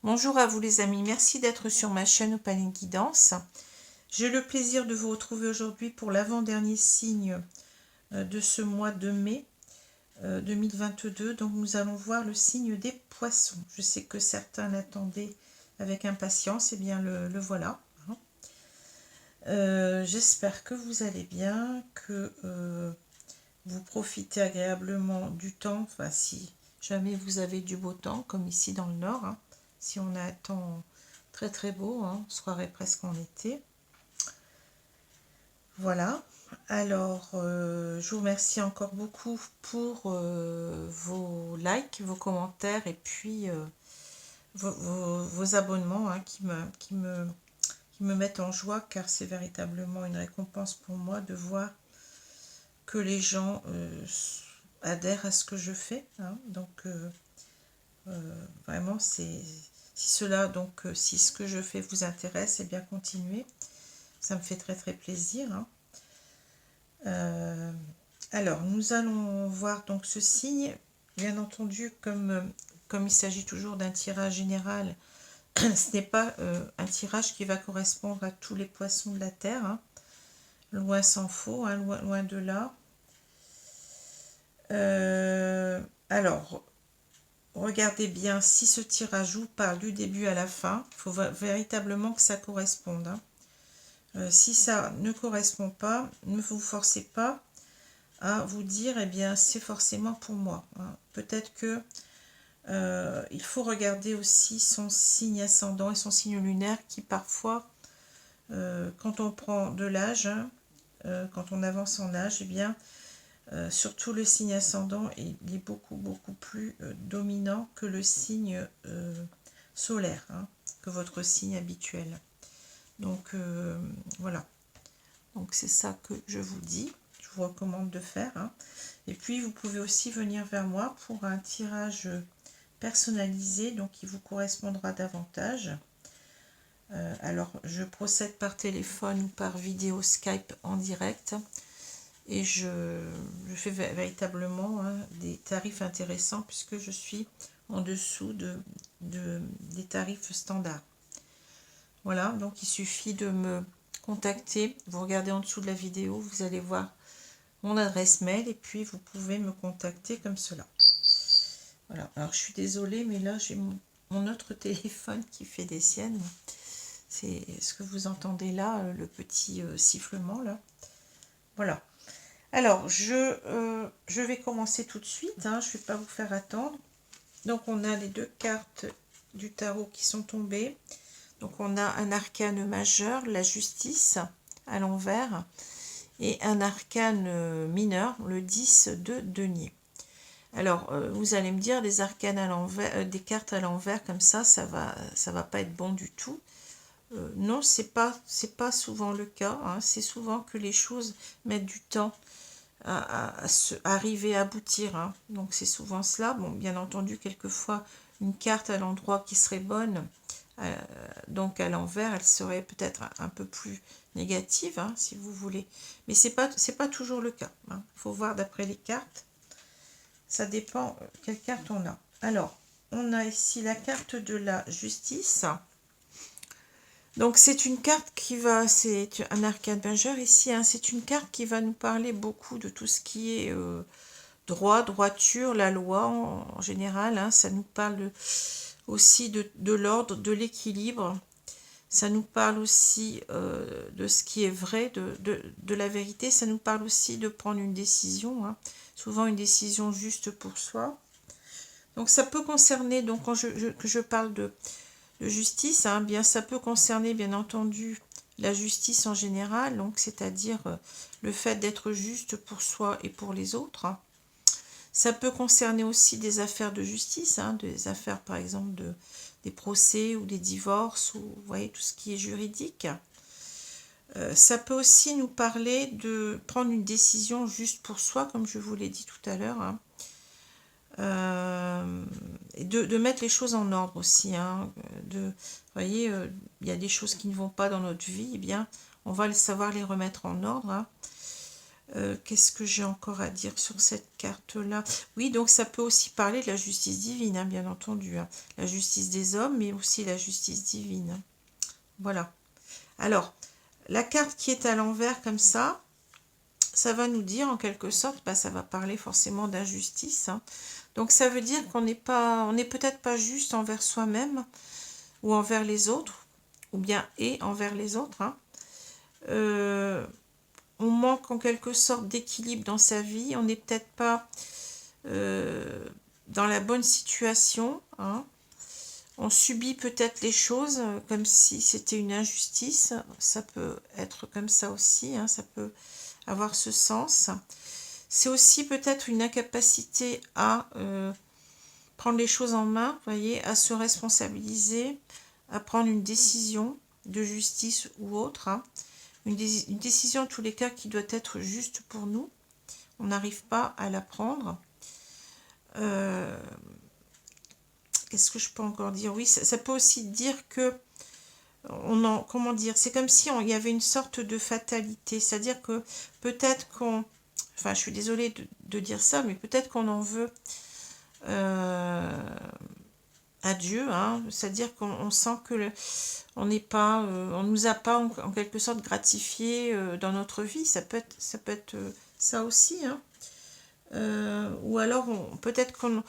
Bonjour à vous les amis, merci d'être sur ma chaîne Opaline Guidance. J'ai le plaisir de vous retrouver aujourd'hui pour l'avant-dernier signe de ce mois de mai 2022. Donc nous allons voir le signe des poissons. Je sais que certains l'attendaient avec impatience, et bien le voilà. J'espère que vous allez bien, que vous profitez agréablement du temps, enfin si jamais vous avez du beau temps, comme ici dans le nord. Si on a un temps très très beau, on se croirait presque en été. Voilà. Alors, je vous remercie encore beaucoup pour vos likes, vos commentaires et puis vos abonnements qui me mettent en joie, car c'est véritablement une récompense pour moi de voir que les gens adhèrent à ce que je fais. Donc, vraiment, si cela, donc si ce que je fais vous intéresse, eh bien continuez. Ça me fait très très plaisir. Alors, nous allons voir donc ce signe. Bien entendu, comme il s'agit toujours d'un tirage général, ce n'est pas un tirage qui va correspondre à tous les poissons de la Terre. Loin s'en faut, loin de là. Alors, regardez bien si ce tirage vous parle du début à la fin. Il faut véritablement que ça corresponde. Si ça ne correspond pas, ne vous forcez pas à vous dire, eh bien, c'est forcément pour moi. Peut-être que il faut regarder aussi son signe ascendant et son signe lunaire qui parfois, quand on prend de l'âge, quand on avance en âge, eh bien, surtout le signe ascendant, il est beaucoup plus dominant que le signe solaire, que votre signe habituel. Donc voilà. Donc c'est ça que je vous dis. Je vous recommande de faire. Et puis vous pouvez aussi venir vers moi pour un tirage personnalisé, donc qui vous correspondra davantage. Alors je procède par téléphone ou par vidéo Skype en direct. Et je fais véritablement des tarifs intéressants puisque je suis en dessous des tarifs standards. Voilà, donc il suffit de me contacter. Vous regardez en dessous de la vidéo, vous allez voir mon adresse mail et puis vous pouvez me contacter comme cela. Voilà, alors je suis désolée, mais là j'ai mon autre téléphone qui fait des siennes. C'est ce que vous entendez là, le petit sifflement là. Voilà. Alors, je vais commencer tout de suite, je ne vais pas vous faire attendre. Donc, on a les deux cartes du tarot qui sont tombées. Donc, on a un arcane majeur, la justice, à l'envers, et un arcane mineur, le 10 de denier. Alors, vous allez me dire, des arcanes à l'envers, des cartes à l'envers comme ça va pas être bon du tout. Non, c'est pas souvent le cas. C'est souvent que les choses mettent du temps à arriver à aboutir. Donc c'est souvent cela. Bon, bien entendu, quelquefois, une carte à l'endroit qui serait bonne, donc à l'envers, elle serait peut-être un peu plus négative, si vous voulez. Mais c'est pas toujours le cas. Il faut voir d'après les cartes. Ça dépend quelle carte on a. Alors, on a ici la carte de la justice. Donc c'est une carte c'est un arcane majeur ici, c'est une carte qui va nous parler beaucoup de tout ce qui est droit, droiture, la loi en général. Ça nous parle aussi de l'ordre, de l'équilibre. Ça nous parle aussi de ce qui est vrai, de la vérité. Ça nous parle aussi de prendre une décision, souvent une décision juste pour soi. Donc ça peut concerner, donc quand je parle de justice, bien ça peut concerner bien entendu la justice en général, donc c'est-à-dire le fait d'être juste pour soi et pour les autres. Ça peut concerner aussi des affaires de justice, des affaires par exemple des procès ou des divorces, ou vous voyez tout ce qui est juridique. Ça peut aussi nous parler de prendre une décision juste pour soi, comme je vous l'ai dit tout à l'heure. Et de mettre les choses en ordre aussi. Vous voyez, il y a des choses qui ne vont pas dans notre vie, eh bien, on va savoir les remettre en ordre. Qu'est-ce que j'ai encore à dire sur cette carte-là? Oui, donc ça peut aussi parler de la justice divine, hein, bien entendu. Hein. La justice des hommes, mais aussi la justice divine. Hein. Voilà. Alors, la carte qui est à l'envers comme ça va nous dire en quelque sorte, bah, ça va parler forcément d'injustice. Hein. Donc ça veut dire qu'on n'est pas, on n'est peut-être pas juste envers soi-même ou envers les autres, ou bien et envers les autres. Hein. On manque en quelque sorte d'équilibre dans sa vie, on n'est peut-être pas dans la bonne situation. Hein. On subit peut-être les choses comme si c'était une injustice. Ça peut être comme ça aussi, hein, ça peut avoir ce sens. C'est aussi peut-être une incapacité à prendre les choses en main, voyez, à se responsabiliser, à prendre une décision de justice ou autre. Hein. Une décision en tous les cas qui doit être juste pour nous. On n'arrive pas à la prendre. Qu'est-ce que je peux encore dire? Oui, ça peut aussi dire que comment dire, c'est comme si il y avait une sorte de fatalité, c'est-à-dire que peut-être qu'on, enfin je suis désolée de dire ça, mais peut-être qu'on en veut à Dieu, hein, c'est-à-dire qu'on sent que on n'est pas, on nous a pas en quelque sorte gratifié dans notre vie, ça peut être ça aussi, hein. Ou alors peut-être qu'on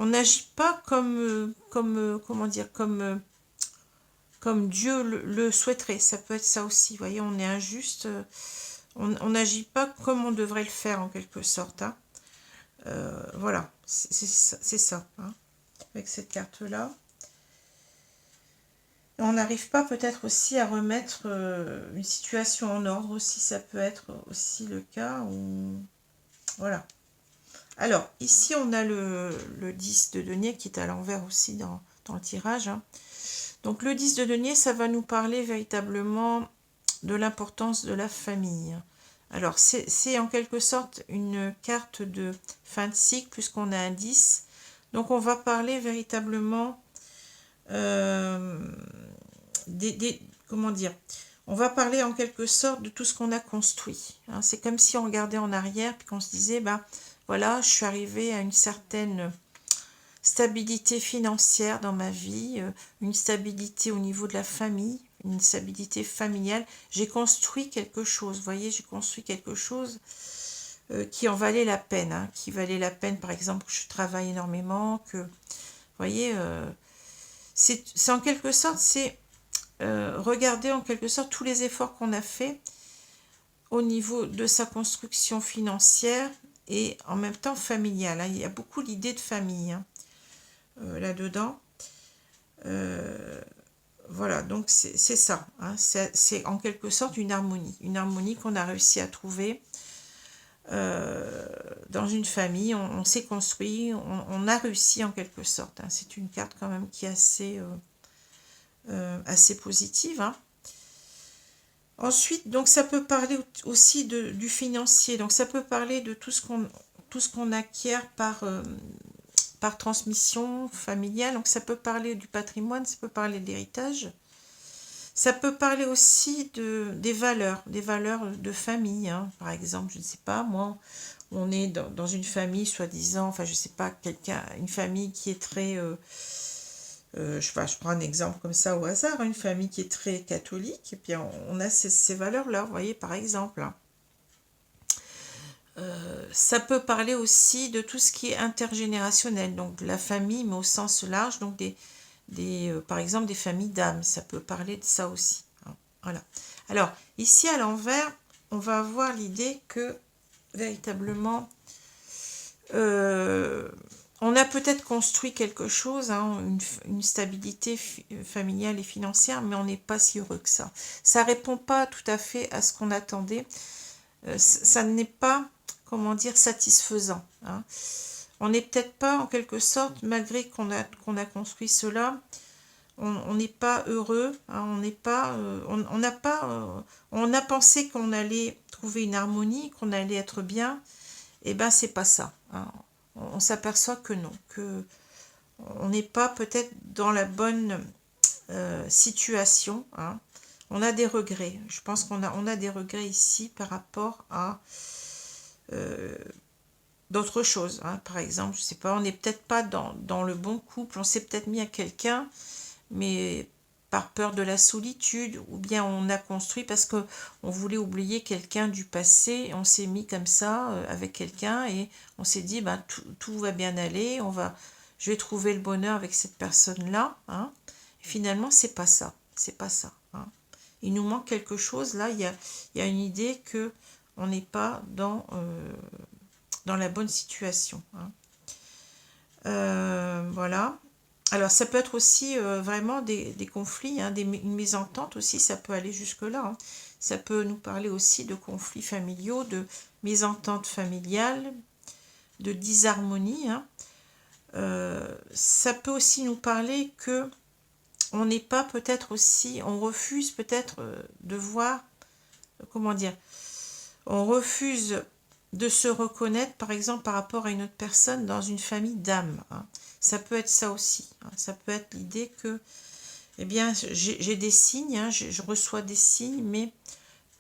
n'agit pas comment dire, comme Dieu le souhaiterait. Ça peut être ça aussi. Vous voyez, on est injuste. On n'agit pas comme on devrait le faire en quelque sorte. Hein. Voilà, c'est ça. Hein, avec cette carte-là. On n'arrive pas peut-être aussi à remettre une situation en ordre aussi. Ça peut être aussi le cas. Voilà. Alors, ici, on a le 10 de denier qui est à l'envers aussi dans le tirage. Hein. Donc, le 10 de denier, ça va nous parler véritablement de l'importance de la famille. Alors, c'est en quelque sorte une carte de fin de cycle, puisqu'on a un 10. Donc, on va parler véritablement comment dire, on va parler en quelque sorte de tout ce qu'on a construit. Hein. C'est comme si on regardait en arrière puis qu'on se disait, bah voilà, je suis arrivée à une certaine stabilité financière dans ma vie, une stabilité au niveau de la famille, une stabilité familiale. J'ai construit quelque chose, vous voyez, j'ai construit quelque chose qui en valait la peine, hein, qui valait la peine, par exemple, que je travaille énormément, que, vous voyez, c'est en quelque sorte, c'est regarder en quelque sorte tous les efforts qu'on a fait au niveau de sa construction financière et en même temps familiale. Hein. Il y a beaucoup l'idée de famille hein, là-dedans. Voilà, donc c'est ça. Hein. C'est en quelque sorte une harmonie qu'on a réussi à trouver dans une famille. On s'est construit, on a réussi en quelque sorte. Hein. C'est une carte quand même qui est assez positive. Hein. Ensuite, donc ça peut parler aussi du financier. Donc ça peut parler de tout ce qu'on acquiert par transmission familiale. Donc ça peut parler du patrimoine, ça peut parler de l'héritage. Ça peut parler aussi des valeurs de famille. Hein. Par exemple, je ne sais pas, moi, on est dans une famille soi-disant, enfin je ne sais pas, une famille qui est très... je prends un exemple comme ça au hasard, une famille qui est très catholique, et puis on a ces valeurs-là, vous voyez, par exemple. Ça peut parler aussi de tout ce qui est intergénérationnel, donc de la famille, mais au sens large, donc par exemple des familles d'âmes, ça peut parler de ça aussi. Hein, voilà. Alors, ici à l'envers, on va avoir l'idée que, véritablement, on a peut-être construit quelque chose, hein, une stabilité familiale et financière, mais on n'est pas si heureux que ça. Ça ne répond pas tout à fait à ce qu'on attendait. Ça n'est pas, comment dire, satisfaisant. Hein. On n'est peut-être pas, en quelque sorte, malgré qu'on a construit cela, on n'est pas heureux. Hein, on a pensé qu'on allait trouver une harmonie, qu'on allait être bien. Eh bien, c'est pas ça. Hein. On s'aperçoit que non, que on n'est pas peut-être dans la bonne situation. Hein. On a des regrets. Je pense qu'on a des regrets ici par rapport à d'autres choses. Hein. Par exemple, je sais pas, on n'est peut-être pas dans le bon couple, on s'est peut-être mis à quelqu'un, mais par peur de la solitude, ou bien on a construit parce que on voulait oublier quelqu'un du passé, on s'est mis comme ça avec quelqu'un et on s'est dit ben, tout va bien aller, je vais trouver le bonheur avec cette personne-là. Hein. Finalement, c'est pas ça, c'est pas ça. Hein. Il nous manque quelque chose là. Il y a une idée que on n'est pas dans la bonne situation. Hein. Voilà. Alors, ça peut être aussi vraiment des conflits, hein, une mésentente aussi, ça peut aller jusque-là. Hein. Ça peut nous parler aussi de conflits familiaux, de mésentente familiale, de disharmonie. Hein. Ça peut aussi nous parler que on n'est pas peut-être aussi, on refuse peut-être de voir, comment dire, on refuse de se reconnaître, par exemple, par rapport à une autre personne dans une famille d'âmes. Hein. Ça peut être ça aussi. Hein. Ça peut être l'idée que, eh bien, j'ai des signes, hein, je reçois des signes, mais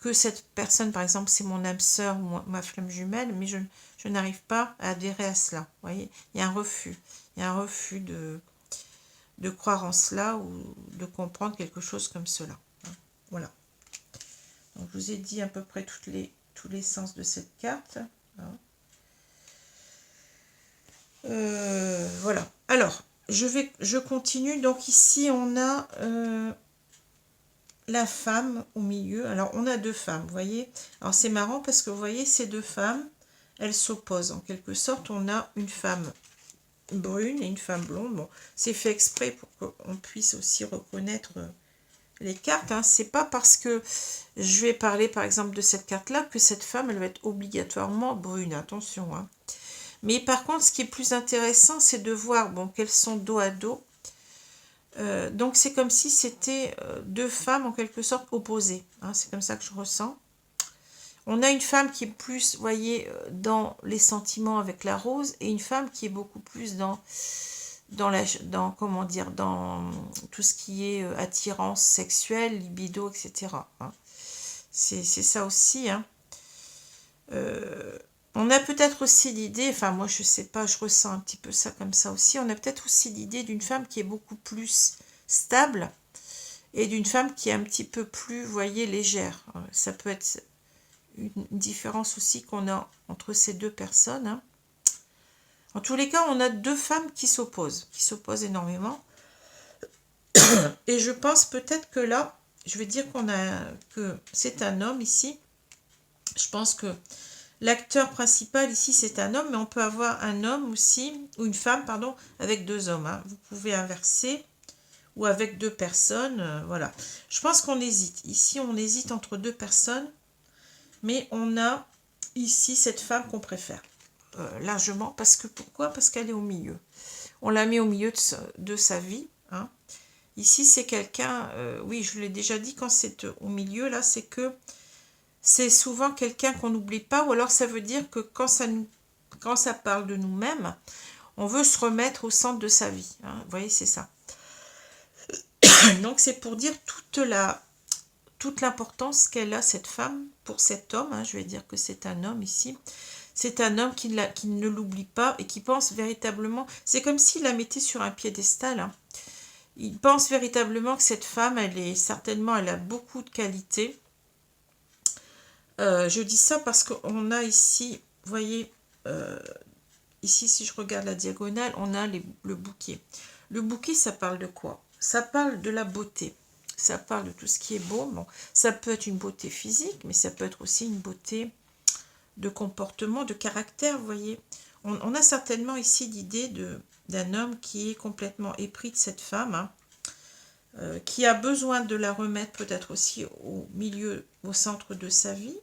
que cette personne, par exemple, c'est mon âme sœur ou ma flamme jumelle, mais je n'arrive pas à adhérer à cela. Vous voyez, il y a un refus. Il y a un refus de croire en cela ou de comprendre quelque chose comme cela. Hein. Voilà. Donc, je vous ai dit à peu près tous les sens de cette carte. Hein. Voilà. Alors, je continue. Donc ici, on a la femme au milieu. Alors, on a deux femmes, vous voyez. Alors, c'est marrant parce que vous voyez, ces deux femmes, elles s'opposent. En quelque sorte, on a une femme brune et une femme blonde. Bon, c'est fait exprès pour qu'on puisse aussi reconnaître les cartes. Hein. C'est pas parce que je vais parler, par exemple, de cette carte-là que cette femme, elle va être obligatoirement brune. Attention, hein. Mais par contre, ce qui est plus intéressant, c'est de voir bon, qu'elles sont dos à dos. Donc, c'est comme si c'était deux femmes en quelque sorte opposées. Hein, c'est comme ça que je ressens. On a une femme qui est plus, vous voyez, dans les sentiments avec la rose et une femme qui est beaucoup plus comment dire, dans tout ce qui est attirance sexuelle, libido, etc. Hein. C'est ça aussi. Hein. On a peut-être aussi l'idée, enfin moi je sais pas, je ressens un petit peu ça comme ça aussi, on a peut-être aussi l'idée d'une femme qui est beaucoup plus stable et d'une femme qui est un petit peu plus, vous voyez, légère. Ça peut être une différence aussi qu'on a entre ces deux personnes. Hein. En tous les cas, on a deux femmes qui s'opposent énormément. Et je pense peut-être que là, je vais dire que c'est un homme ici. Je pense que l'acteur principal ici, c'est un homme, mais on peut avoir un homme aussi, ou une femme, pardon, avec deux hommes. Hein. Vous pouvez inverser, ou avec deux personnes, voilà. Je pense qu'on hésite. Ici, on hésite entre deux personnes, mais on a ici cette femme qu'on préfère, largement. Parce que, pourquoi? Parce qu'elle est au milieu. On l'a mis au milieu de sa vie. Hein. Ici, c'est quelqu'un, oui, je l'ai déjà dit, quand c'est au milieu, là, c'est que c'est souvent quelqu'un qu'on n'oublie pas, ou alors ça veut dire que quand ça parle de nous-mêmes, on veut se remettre au centre de sa vie. Hein. Vous voyez, c'est ça. Donc c'est pour dire toute l'importance qu'elle a, cette femme, pour cet homme. Hein. Je vais dire que c'est un homme ici. C'est un homme qui ne l'oublie pas et qui pense véritablement... C'est comme s'il la mettait sur un piédestal. Hein. Il pense véritablement que cette femme, elle a beaucoup de qualités. Je dis ça parce qu'on a ici, vous voyez, ici si je regarde la diagonale, on a le bouquet. Le bouquet, ça parle de quoi? Ça parle de la beauté. Ça parle de tout ce qui est beau. Bon, ça peut être une beauté physique, mais ça peut être aussi une beauté de comportement, de caractère, vous voyez. On a certainement ici l'idée d'un homme qui est complètement épris de cette femme, hein, qui a besoin de la remettre peut-être aussi au milieu, au centre de sa vie.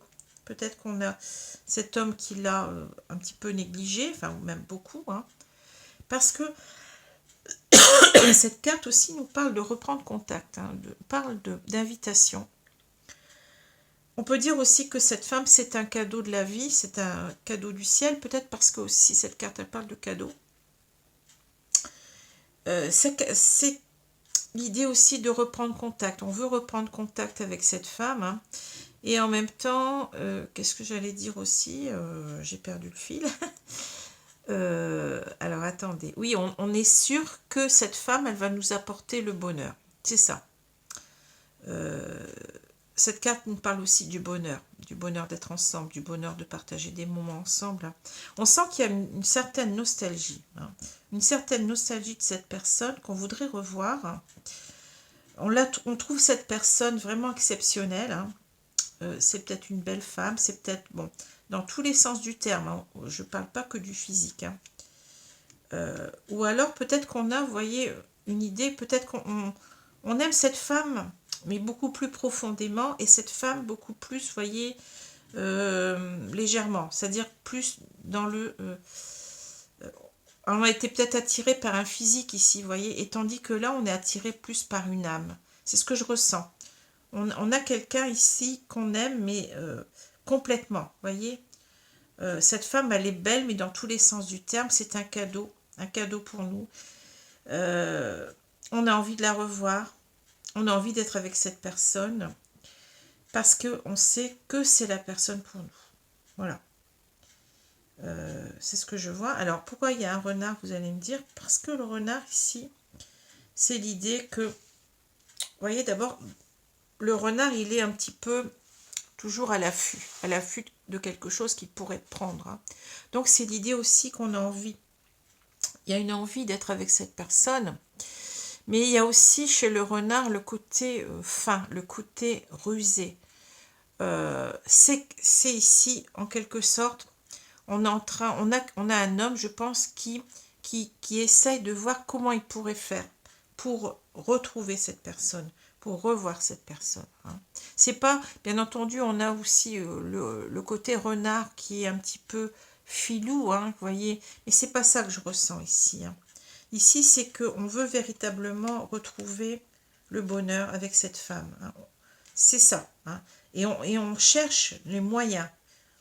Peut-être qu'on a cet homme qui l'a un petit peu négligé, enfin même beaucoup, hein, parce que cette carte aussi nous parle de reprendre contact, hein, parle d'invitation. On peut dire aussi que cette femme, c'est un cadeau de la vie, c'est un cadeau du ciel, peut-être parce que aussi cette carte, elle parle de cadeau. C'est l'idée aussi de reprendre contact. On veut reprendre contact avec cette femme, hein, Et en même temps, qu'est-ce que j'allais dire aussi? J'ai perdu le fil. Alors attendez, oui, on est sûr que cette femme, elle va nous apporter le bonheur. C'est ça. Euh, cette carte nous parle aussi du bonheur d'être ensemble, du bonheur de partager des moments ensemble, hein. On sent qu'il y a une certaine nostalgie, hein, une certaine nostalgie de cette personne qu'on voudrait revoir, hein. On trouve cette personne vraiment exceptionnelle, hein. C'est peut-être une belle femme, c'est peut-être, bon, dans tous les sens du terme, hein. Je ne parle pas que du physique, hein. Ou alors peut-être qu'on a, vous voyez, une idée, peut-être on aime cette femme, mais beaucoup plus profondément, et cette femme beaucoup plus, vous voyez, légèrement, c'est-à-dire plus dans le... on a été peut-être attiré par un physique ici, vous voyez, et tandis que là, on est attiré plus par une âme. C'est ce que je ressens. On a quelqu'un ici qu'on aime, mais complètement, vous voyez. Cette femme, elle est belle, mais dans tous les sens du terme, c'est un cadeau pour nous. On a envie de la revoir, on a envie d'être avec cette personne, parce qu'on sait que c'est la personne pour nous. Voilà. C'est ce que je vois. Alors, pourquoi il y a un renard, vous allez me dire? Parce que le renard, ici, c'est l'idée que, vous voyez, d'abord, le renard, il est un petit peu toujours à l'affût de quelque chose qu'il pourrait prendre, hein. Donc, c'est l'idée aussi qu'on a envie. Il y a une envie d'être avec cette personne, mais il y a aussi chez le renard le côté fin, le côté rusé. C'est ici, en quelque sorte, on a un homme, je pense, qui essaye de voir comment il pourrait faire pour retrouver cette personne, pour revoir cette personne, hein. C'est pas, bien entendu, on a aussi le côté renard qui est un petit peu filou, hein, vous voyez, mais c'est pas ça que je ressens ici, hein. Ici, c'est qu'on veut véritablement retrouver le bonheur avec cette femme, hein. C'est ça, hein. Et on cherche les moyens.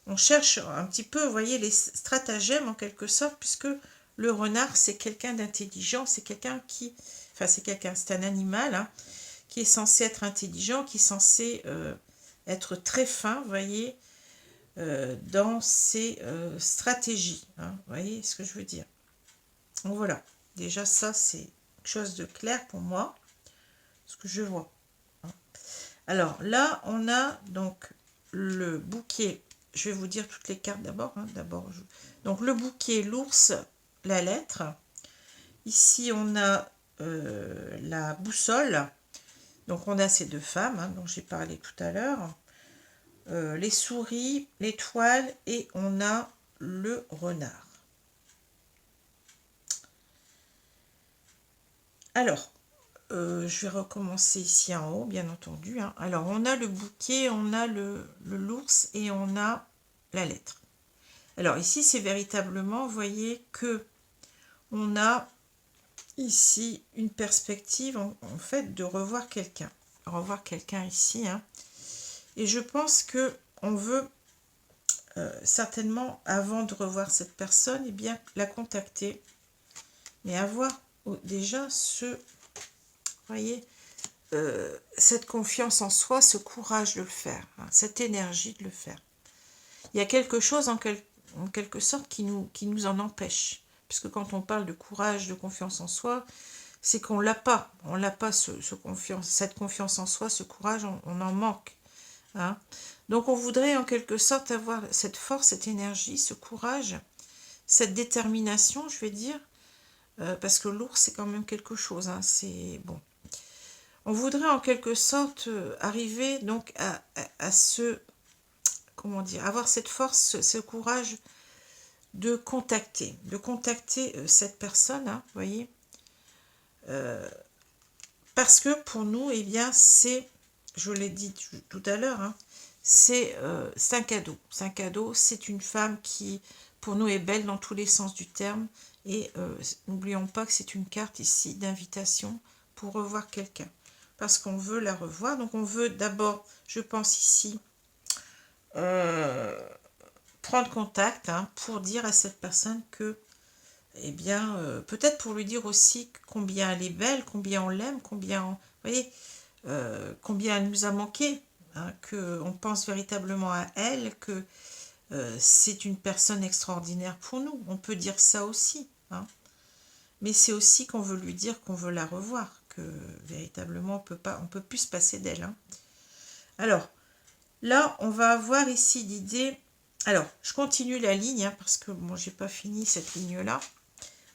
On cherche un petit peu, vous voyez, les stratagèmes en quelque sorte, puisque le renard, c'est quelqu'un d'intelligent, c'est quelqu'un qui... Enfin, c'est un animal, hein, qui est censé être intelligent, qui est censé être très fin, vous voyez, dans ses stratégies, hein, vous voyez ce que je veux dire. Donc voilà, déjà ça, c'est quelque chose de clair pour moi, ce que je vois, hein. Alors là, on a donc le bouquet. Je vais vous dire toutes les cartes d'abord, hein. Donc le bouquet, l'ours, la lettre. Ici, on a la boussole. Donc on a ces deux femmes, hein, dont j'ai parlé tout à l'heure. Les souris, l'étoile, et on a le renard. Alors, je vais recommencer ici en haut, bien entendu, hein. Alors, on a le bouquet, on a l'ours et on a la lettre. Alors, ici, c'est véritablement, vous voyez, que on a ici une perspective, en fait, de revoir quelqu'un. Revoir quelqu'un ici, hein. Et je pense que on veut certainement, avant de revoir cette personne, eh bien, la contacter. Mais avoir déjà voyez, cette confiance en soi, ce courage de le faire, hein, cette énergie de le faire. Il y a quelque chose en quelque sorte qui nous en empêche. Puisque quand on parle de courage, de confiance en soi, c'est qu'on l'a pas. On l'a pas, cette confiance en soi, ce courage, on en manque, hein. Donc on voudrait en quelque sorte avoir cette force, cette énergie, ce courage, cette détermination, je vais dire, parce que l'ours, c'est quand même quelque chose, hein, c'est bon. On voudrait en quelque sorte arriver donc à comment dire, avoir cette force, ce courage de contacter cette personne, hein, vous voyez, parce que pour nous, eh bien, je l'ai dit tout à l'heure, hein, c'est un cadeau, c'est une femme qui, pour nous, est belle dans tous les sens du terme, et n'oublions pas que c'est une carte ici d'invitation pour revoir quelqu'un, parce qu'on veut la revoir. Donc on veut d'abord, je pense ici, prendre contact, hein, pour dire à cette personne que, eh bien, peut-être pour lui dire aussi combien elle est belle, combien on l'aime, combien elle nous a manqué, hein, qu'on pense véritablement à elle, que c'est une personne extraordinaire pour nous. On peut dire ça aussi, hein. Mais c'est aussi qu'on veut lui dire qu'on veut la revoir, que véritablement on peut plus se passer d'elle, hein. Alors, là, on va avoir ici l'idée... Alors, je continue la ligne, hein, parce que bon, j'ai pas fini cette ligne-là.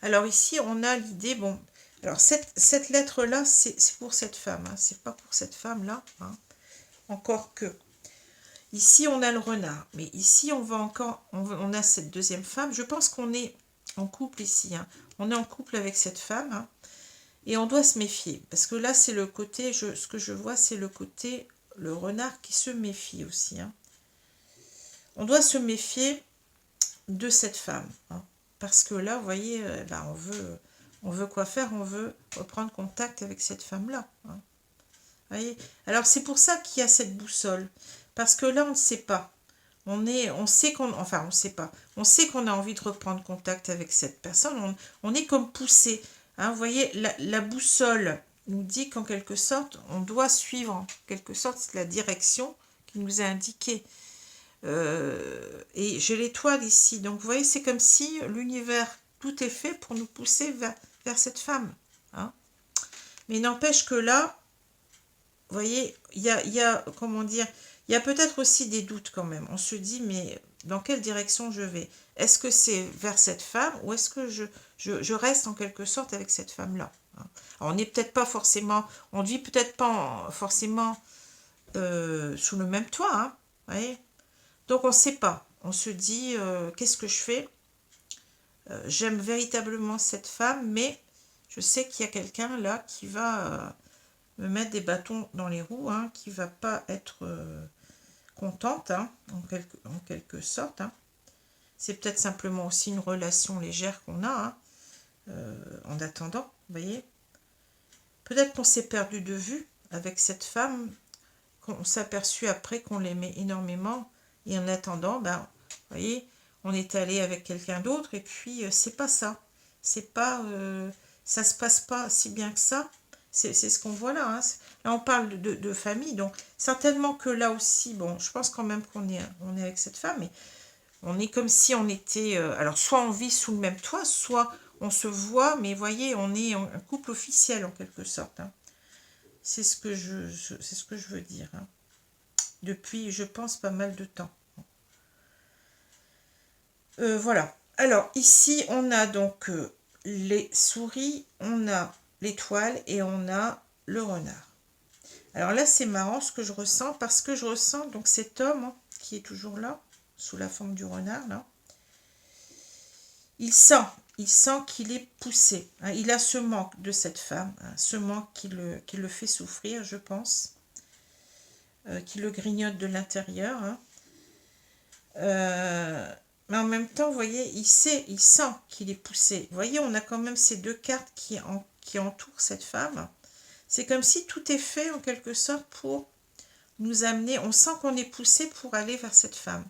Alors ici, on a l'idée... Bon, alors cette lettre-là, c'est pour cette femme, hein, c'est pas pour cette femme-là, hein. Encore que... Ici, on a le renard. Mais ici, on va encore... On a cette deuxième femme. Je pense qu'on est en couple ici, hein. On est en couple avec cette femme, hein, et on doit se méfier. Parce que là, c'est le côté... ce que je vois, c'est le côté... Le renard qui se méfie aussi, hein. On doit se méfier de cette femme, hein, parce que là, vous voyez, ben, on veut quoi faire? On veut reprendre contact avec cette femme-là, hein. Voyez, alors c'est pour ça qu'il y a cette boussole, parce que là, on ne sait pas. On sait qu'on, enfin, on ne sait pas. On sait qu'on a envie de reprendre contact avec cette personne. On est comme poussé, hein. Vous voyez, la boussole nous dit qu'en quelque sorte, on doit suivre en quelque sorte la direction qui nous est indiquée. Et j'ai l'étoile ici, donc vous voyez, c'est comme si l'univers, tout est fait pour nous pousser vers cette femme, hein. Mais n'empêche que là, vous voyez, il y a, comment dire, il y a peut-être aussi des doutes quand même. On se dit, mais dans quelle direction je vais? Est-ce que c'est vers cette femme ou est-ce que je reste en quelque sorte avec cette femme-là, hein? Alors, on n'est peut-être pas forcément, on ne vit peut-être pas forcément sous le même toit, hein, vous voyez. Donc on ne sait pas. On se dit, qu'est-ce que je fais? J'aime véritablement cette femme, mais je sais qu'il y a quelqu'un là qui va me mettre des bâtons dans les roues, hein, qui va pas être contente, hein, en quelque sorte, hein. C'est peut-être simplement aussi une relation légère qu'on a, hein, en attendant, vous voyez. Peut-être qu'on s'est perdu de vue avec cette femme, qu'on s'est aperçu après qu'on l'aimait énormément, et en attendant, ben, vous voyez, on est allé avec quelqu'un d'autre, et puis c'est pas ça. C'est pas, ça se passe pas si bien que ça. C'est ce qu'on voit là, hein. Là, on parle de famille, donc certainement que là aussi, bon, je pense quand même qu'on on est avec cette femme, mais on est comme si on était... alors, soit on vit sous le même toit, soit on se voit, mais vous voyez, on est un couple officiel en quelque sorte, hein. C'est ce que c'est ce que je veux dire, hein. Depuis, je pense, pas mal de temps. Voilà. Alors, ici, on a donc les souris, on a l'étoile et on a le renard. Alors là, c'est marrant ce que je ressens, parce que je ressens donc cet homme, hein, qui est toujours là, sous la forme du renard, là. Il sent qu'il est poussé, hein. Il a ce manque de cette femme, hein, ce manque qui le fait souffrir, je pense, qui le grignote de l'intérieur, hein. Mais en même temps, vous voyez, il sent qu'il est poussé. Vous voyez, on a quand même ces deux cartes qui entourent cette femme. C'est comme si tout est fait en quelque sorte pour nous amener. On sent qu'on est poussé pour aller vers cette femme.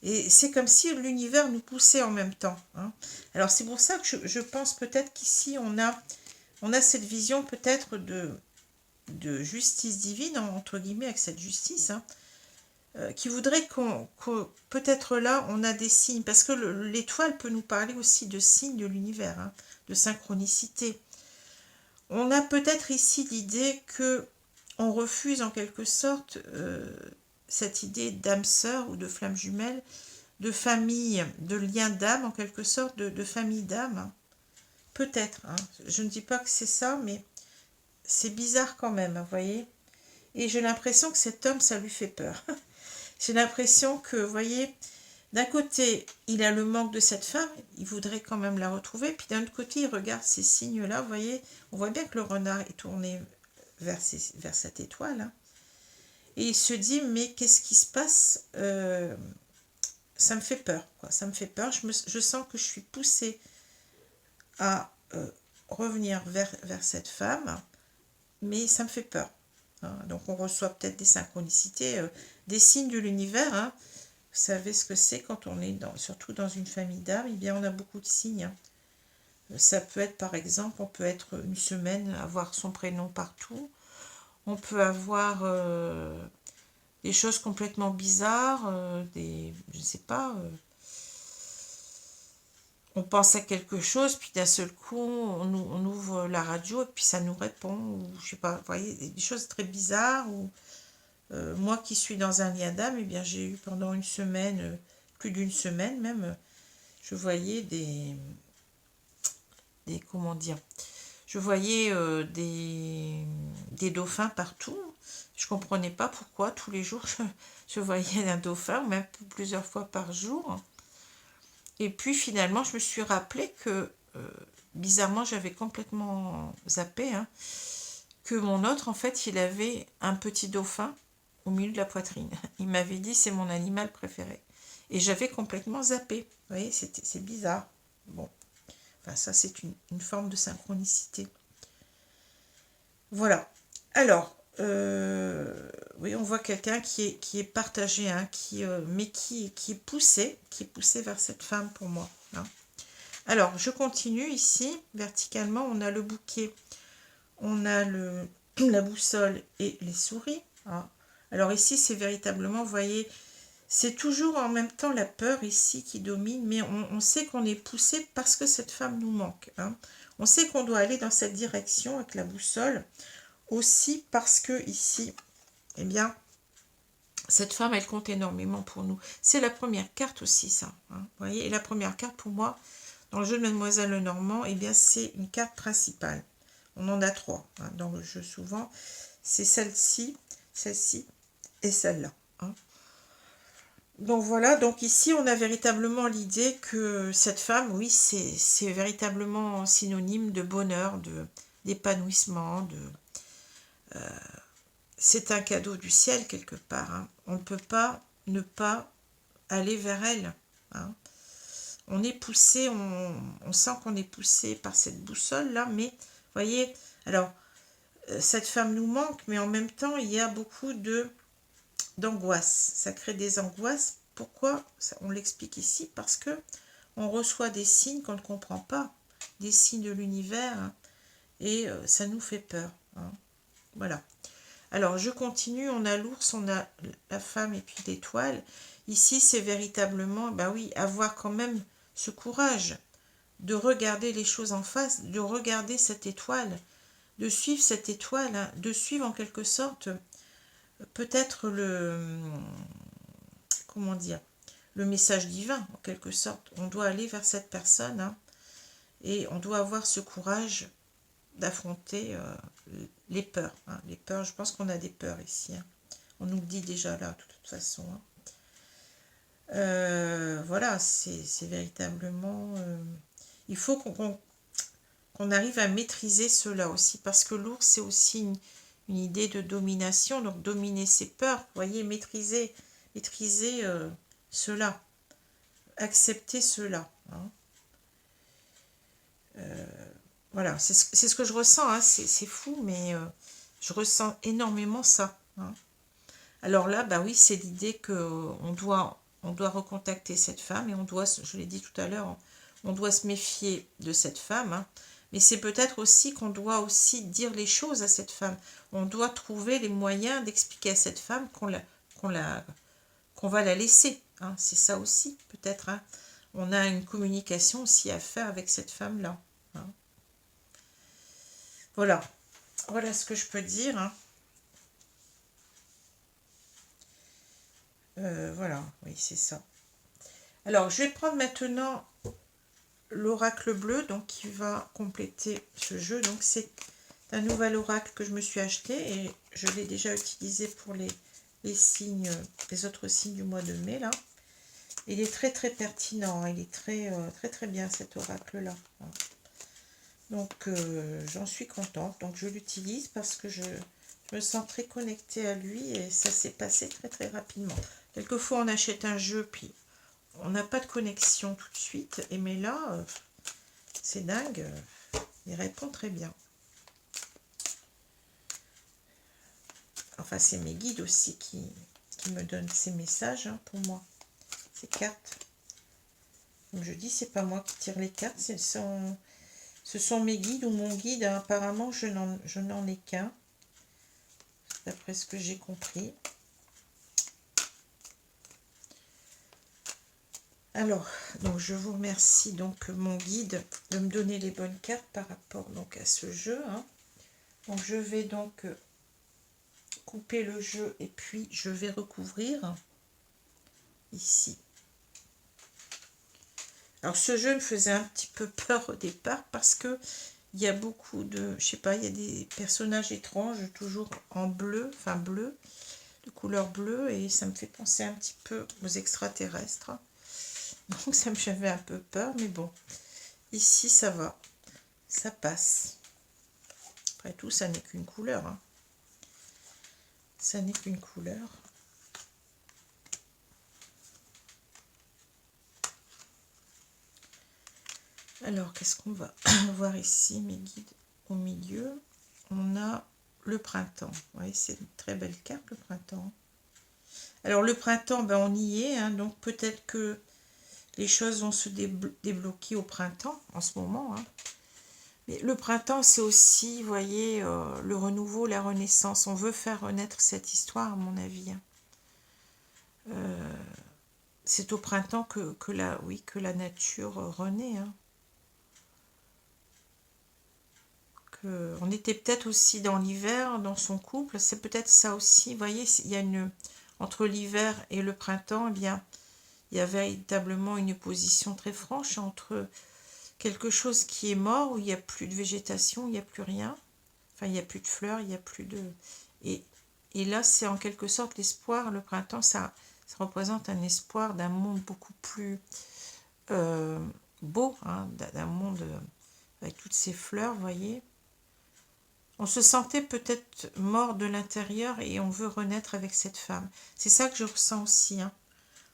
Et c'est comme si l'univers nous poussait en même temps, hein. Alors c'est pour ça que je pense peut-être qu'ici on a cette vision peut-être de justice divine, entre guillemets, avec cette justice, hein, qui voudrait peut-être là on a des signes, parce que l'étoile peut nous parler aussi de signes de l'univers, hein, de synchronicité. On a peut-être ici l'idée que on refuse en quelque sorte cette idée d'âme sœur ou de flamme jumelle, de famille, de lien d'âme en quelque sorte, de famille d'âme. Peut-être, hein. Je ne dis pas que c'est ça, mais c'est bizarre quand même, vous voyez. Et j'ai l'impression que cet homme, ça lui fait peur. J'ai l'impression que, vous voyez, d'un côté, il a le manque de cette femme, il voudrait quand même la retrouver, puis d'un autre côté, il regarde ces signes-là, vous voyez, on voit bien que le renard est tourné vers cette étoile, hein. Et il se dit, mais qu'est-ce qui se passe? Ça me fait peur, quoi. Ça me fait peur, je sens que je suis poussée à revenir vers cette femme, mais ça me fait peur, hein. Donc on reçoit peut-être des synchronicités, des signes de l'univers, hein. Vous savez ce que c'est quand on est surtout dans une famille d'âmes, eh bien on a beaucoup de signes, hein. Ça peut être par exemple, on peut être une semaine, avoir son prénom partout, on peut avoir des choses complètement bizarres, je ne sais pas, on pense à quelque chose, puis d'un seul coup, on ouvre la radio et puis ça nous répond, ou je sais pas, vous voyez, des choses très bizarres, ou moi qui suis dans un lien d'âme, eh bien j'ai eu pendant une semaine, plus d'une semaine même, je voyais comment dire, je voyais des dauphins partout. Je comprenais pas pourquoi tous les jours je voyais un dauphin, ou même plusieurs fois par jour. Et puis finalement, je me suis rappelé que, bizarrement, j'avais complètement zappé, hein, que mon autre, en fait, il avait un petit dauphin au milieu de la poitrine. Il m'avait dit, c'est mon animal préféré. Et j'avais complètement zappé. Vous voyez, c'est bizarre. Bon, enfin, ça, c'est une forme de synchronicité. Voilà. Alors, oui, on voit quelqu'un qui est partagé, hein, mais qui est poussé vers cette femme pour moi, hein. Alors, je continue ici, verticalement, on a le bouquet, on a la boussole et les souris, hein. Alors ici, c'est véritablement, vous voyez, c'est toujours en même temps la peur ici qui domine, mais on sait qu'on est poussé parce que cette femme nous manque, hein. On sait qu'on doit aller dans cette direction avec la boussole, aussi parce que ici, eh bien, cette femme, elle compte énormément pour nous. C'est la première carte aussi, ça, hein, vous voyez, et la première carte pour moi, dans le jeu de Mademoiselle Lenormand, eh bien, c'est une carte principale. On en a 3, hein, dans le jeu souvent. C'est celle-ci et celle-là, hein. Donc voilà, donc ici, on a véritablement l'idée que cette femme, oui, c'est véritablement synonyme de bonheur, d'épanouissement, c'est un cadeau du ciel quelque part, hein. On ne peut pas ne pas aller vers elle, hein. On est poussé, on sent qu'on est poussé par cette boussole-là, mais vous voyez, alors, cette femme nous manque, mais en même temps, il y a beaucoup d'angoisse. Ça crée des angoisses. Pourquoi? On l'explique ici, parce que on reçoit des signes qu'on ne comprend pas, des signes de l'univers, hein, et ça nous fait peur, hein. Voilà. Alors, je continue, on a l'ours, on a la femme et puis l'étoile. Ici, c'est véritablement, bah oui, avoir quand même ce courage de regarder les choses en face, de regarder cette étoile, de suivre cette étoile, hein, de suivre en quelque sorte peut-être comment dire, le message divin, en quelque sorte. On doit aller vers cette personne, hein, et on doit avoir ce courage d'affronter les peurs, hein. Les peurs, je pense qu'on a des peurs ici, hein. On nous le dit déjà là, de toute façon, hein. Voilà, c'est véritablement... il faut qu'on arrive à maîtriser cela aussi, parce que l'ours, c'est aussi une idée de domination, donc dominer ses peurs, vous voyez, maîtriser cela, accepter cela, hein. Voilà, c'est ce que je ressens, hein, c'est fou, mais je ressens énormément ça, hein. Alors là, bah oui, c'est l'idée qu'on on doit recontacter cette femme, et on doit, je l'ai dit tout à l'heure, on doit se méfier de cette femme, hein. Mais c'est peut-être aussi qu'on doit aussi dire les choses à cette femme. On doit trouver les moyens d'expliquer à cette femme qu'on va la laisser, hein. C'est ça aussi, peut-être, hein. On a une communication aussi à faire avec cette femme-là, hein. Voilà. Voilà ce que je peux dire, hein. Voilà, oui, c'est ça. Alors, je vais prendre maintenant l'oracle bleu, donc qui va compléter ce jeu. Donc, c'est un nouvel oracle que je me suis acheté et je l'ai déjà utilisé pour les signes, les autres signes du mois de mai, là. Il est très, très pertinent, hein. Il est très, très, très bien, cet oracle-là. Donc, j'en suis contente. Donc, je l'utilise parce que je me sens très connectée à lui et ça s'est passé très, très rapidement. Quelquefois, on achète un jeu, puis on n'a pas de connexion tout de suite. Mais là, c'est dingue. Il répond très bien. Enfin, c'est mes guides aussi qui me donnent ces messages, hein, pour moi. Ces cartes. Comme je dis, c'est pas moi qui tire les cartes. Ce sont mes guides ou mon guide. Apparemment, je n'en ai qu'un. D'après ce que j'ai compris. Alors, donc je vous remercie donc mon guide de me donner les bonnes cartes par rapport donc à ce jeu. Hein. Donc je vais donc couper le jeu et puis je vais recouvrir ici. Alors ce jeu me faisait un petit peu peur au départ parce que il y a beaucoup de, je sais pas, il y a des personnages étranges toujours en bleu, enfin bleu, de couleur bleue, et ça me fait penser un petit peu aux extraterrestres. Donc ça me fait un peu peur, mais bon, ici ça va, ça passe. Après tout, ça n'est qu'une couleur. Hein. Ça n'est qu'une couleur. Alors, qu'est-ce qu'on va voir ici, mes guides? Au milieu, on a le printemps. Vous voyez, c'est une très belle carte, le printemps. Alors, le printemps, ben, on y est. Hein, donc, peut-être que les choses vont se débloquer au printemps, en ce moment. Hein. Mais le printemps, c'est aussi, vous voyez, le renouveau, la renaissance. On veut faire renaître cette histoire, à mon avis. Hein. C'est au printemps que la nature renaît. Hein. On était peut-être aussi dans l'hiver, dans son couple. C'est peut-être ça aussi. Vous voyez, il y a entre l'hiver et le printemps, eh bien, il y a véritablement une opposition très franche entre quelque chose qui est mort, où il n'y a plus de végétation, il n'y a plus rien. Enfin, il n'y a plus de fleurs, il n'y a plus de... Et là, c'est en quelque sorte l'espoir. Le printemps, ça représente un espoir d'un monde beaucoup plus beau, hein, d'un monde avec toutes ces fleurs, vous voyez. On se sentait peut-être mort de l'intérieur et on veut renaître avec cette femme. C'est ça que je ressens aussi. Hein.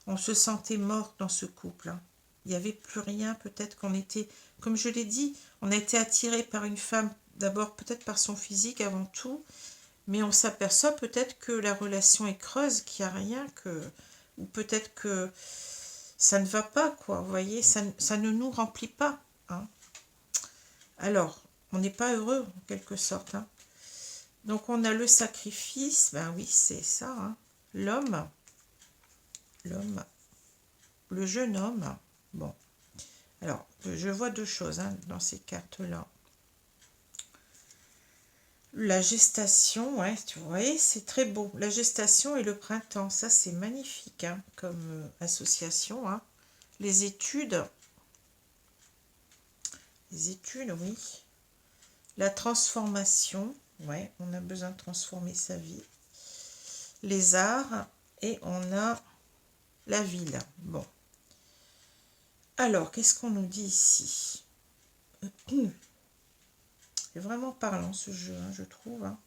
On se sentait mort dans ce couple. Hein. Il n'y avait plus rien, peut-être qu'on était, comme je l'ai dit, on a été attiré par une femme, d'abord peut-être par son physique avant tout, mais on s'aperçoit peut-être que la relation est creuse, qu'il n'y a rien, ou peut-être que ça ne va pas, quoi. Vous voyez, ça ne nous remplit pas. Hein. Alors, on n'est pas heureux, en quelque sorte. Hein. Donc, on a le sacrifice. Ben oui, c'est ça. Hein. L'homme, le jeune homme. Bon. Alors, je vois deux choses hein, dans ces cartes-là. La gestation, ouais, tu vois, c'est très beau. La gestation et le printemps, ça, c'est magnifique hein, comme association. Hein. Les études, oui. La transformation, ouais, on a besoin de transformer sa vie. Les arts, et on a la ville. Bon. Alors, qu'est-ce qu'on nous dit ici? C'est vraiment parlant ce jeu, hein, je trouve. Hein.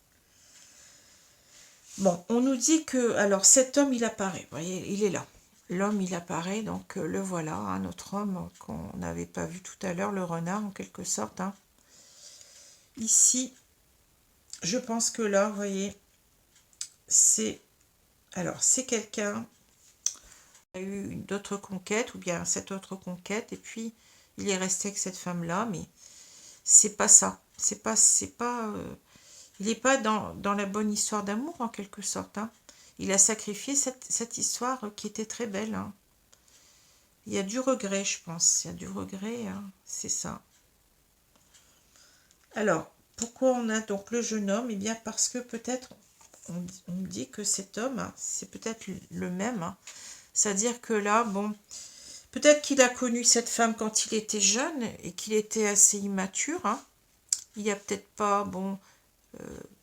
Bon, on nous dit que... Alors, cet homme, il apparaît. Vous voyez, il est là. L'homme, il apparaît, donc le voilà, hein, notre homme qu'on n'avait pas vu tout à l'heure, le renard en quelque sorte. Hein. Ici, je pense que là, vous voyez, c'est... Alors, c'est quelqu'un qui a eu d'autres conquêtes, ou bien cette autre conquête, et puis il est resté avec cette femme-là, mais c'est pas ça. Il n'est pas dans la bonne histoire d'amour, en quelque sorte. Hein. Il a sacrifié cette histoire qui était très belle. Hein. Il y a du regret, je pense. Il y a du regret, hein. C'est ça. Alors, pourquoi on a donc le jeune homme? Eh bien, parce que peut-être, on dit que cet homme, hein, c'est peut-être le même. Hein. C'est-à-dire que là, bon, peut-être qu'il a connu cette femme quand il était jeune et qu'il était assez immature. Hein. Il n'y a peut-être pas, bon,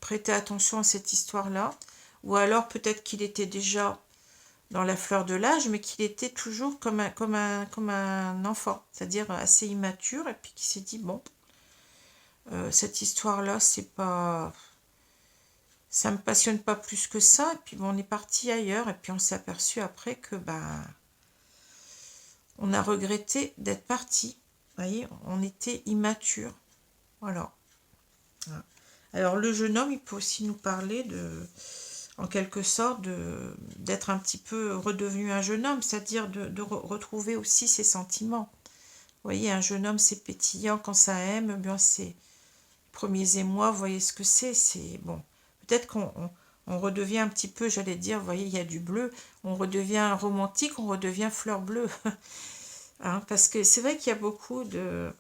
prêté attention à cette histoire-là. Ou alors peut-être qu'il était déjà dans la fleur de l'âge, mais qu'il était toujours comme un enfant, c'est-à-dire assez immature, et puis qui s'est dit, bon, cette histoire-là, c'est pas... Ça me passionne pas plus que ça, et puis bon, on est parti ailleurs, et puis on s'est aperçu après que, ben, on a regretté d'être parti. Vous voyez, on était immature. Voilà. Alors, le jeune homme, il peut aussi nous parler de... en quelque sorte, d'être un petit peu redevenu un jeune homme, c'est-à-dire de retrouver aussi ses sentiments. Vous voyez, un jeune homme, c'est pétillant quand ça aime, bien c'est premiers émois, vous voyez ce que c'est bon. Peut-être qu'on redevient un petit peu, j'allais dire, vous voyez, il y a du bleu, on redevient romantique, on redevient fleur bleue. Hein, parce que c'est vrai qu'il y a beaucoup de...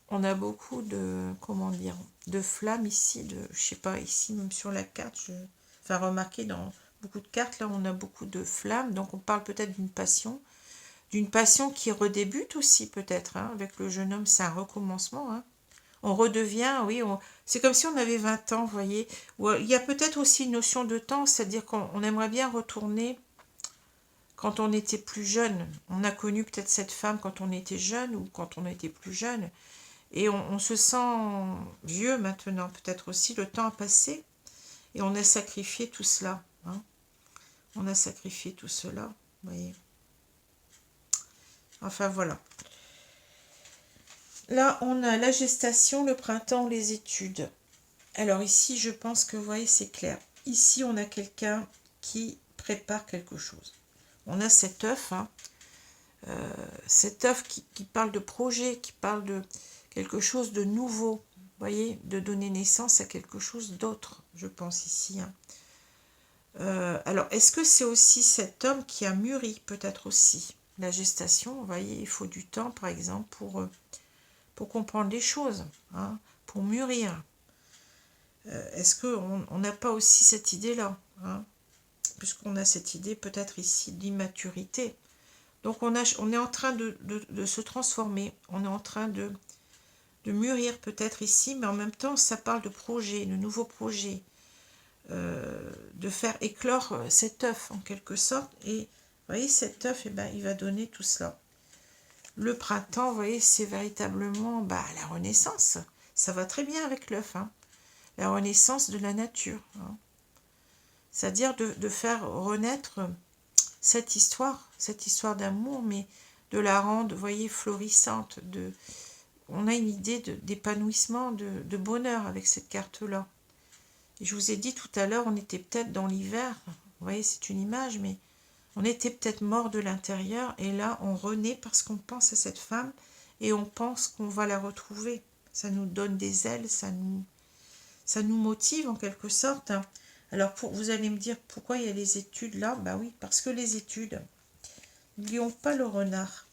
On a beaucoup de... Comment dire? De flammes ici, je sais pas, ici même sur la carte, enfin remarquez dans beaucoup de cartes, là on a beaucoup de flammes, donc on parle peut-être d'une passion qui redébute aussi peut-être, hein, avec le jeune homme, c'est un recommencement, hein. On redevient, oui, c'est comme si on avait 20 ans, vous voyez. Ou, il y a peut-être aussi une notion de temps, c'est-à-dire qu'on aimerait bien retourner quand on était plus jeune. On a connu peut-être cette femme quand on était jeune ou quand on était plus jeune. Et on se sent vieux maintenant, peut-être aussi, le temps a passé. Et on a sacrifié tout cela, hein. On a sacrifié tout cela, vous voyez. Enfin, voilà. Là, on a la gestation, le printemps, les études. Alors ici, je pense que, vous voyez, c'est clair. Ici, on a quelqu'un qui prépare quelque chose. On a cet œuf, hein, cet œuf qui parle de projet, qui parle de quelque chose de nouveau. Vous voyez, de donner naissance à quelque chose d'autre, je pense ici, hein. Alors, est-ce que c'est aussi cet homme qui a mûri, peut-être aussi, la gestation? Vous voyez, il faut du temps, par exemple, pour comprendre les choses, hein, pour mûrir. Est-ce qu'on n'a pas aussi cette idée-là, hein, puisqu'on a cette idée peut-être ici d'immaturité. Donc on est en train de se transformer, on est en train de mûrir peut-être ici, mais en même temps ça parle de projet, de nouveaux projets, de faire éclore cet œuf en quelque sorte. Et vous voyez, cet œuf, eh ben, il va donner tout cela. Le printemps, vous voyez, c'est véritablement la renaissance. Ça va très bien avec l'œuf, hein. La renaissance de la nature, hein. C'est-à-dire de faire renaître cette histoire d'amour, mais de la rendre, vous voyez, florissante. On a une idée d'épanouissement, de bonheur avec cette carte-là. Je vous ai dit tout à l'heure, on était peut-être dans l'hiver, vous voyez, c'est une image, mais on était peut-être mort de l'intérieur, et là, on renaît parce qu'on pense à cette femme, et on pense qu'on va la retrouver. Ça nous donne des ailes, ça nous motive en quelque sorte, hein. Alors, vous allez me dire, pourquoi il y a les études là? Bah oui, parce que les études, n'oublions pas le renard.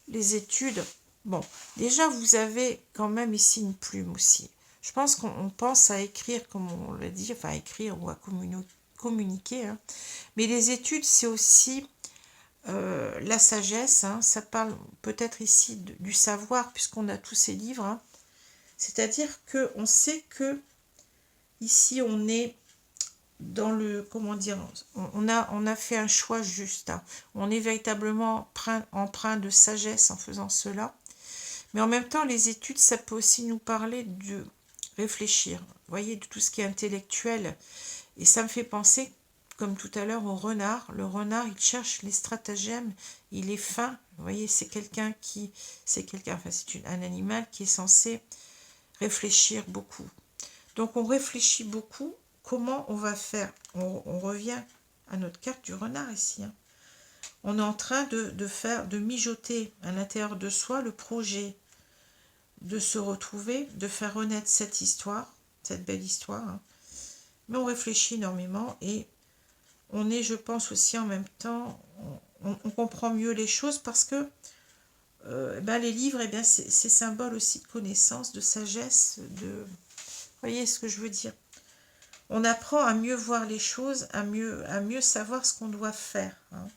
Les études, bon, déjà, vous avez quand même ici une plume aussi. Je pense qu'on pense à écrire, comme on l'a dit, enfin, écrire ou à communiquer, hein. Mais les études, c'est aussi la sagesse, hein. Ça parle peut-être ici du savoir, puisqu'on a tous ces livres, hein. C'est-à-dire qu'on sait que ici, on est dans le, comment dire, on a fait un choix juste, hein. On est véritablement empreint de sagesse en faisant cela. Mais en même temps, les études, ça peut aussi nous parler de réfléchir, vous voyez, de tout ce qui est intellectuel. Et ça me fait penser, comme tout à l'heure, au renard. Le renard, il cherche les stratagèmes, il est fin. Vous voyez, c'est un animal qui est censé réfléchir beaucoup. Donc on réfléchit beaucoup. Comment on va faire? On revient à notre carte du renard ici, hein. On est en train de mijoter à l'intérieur de soi le projet, de se retrouver, de faire renaître cette histoire, cette belle histoire, hein. Mais on réfléchit énormément et on est, je pense aussi en même temps, on comprend mieux les choses parce que les livres, c'est symbole aussi de connaissance, de sagesse, vous voyez ce que je veux dire? On apprend à mieux voir les choses, à mieux savoir ce qu'on doit faire, hein.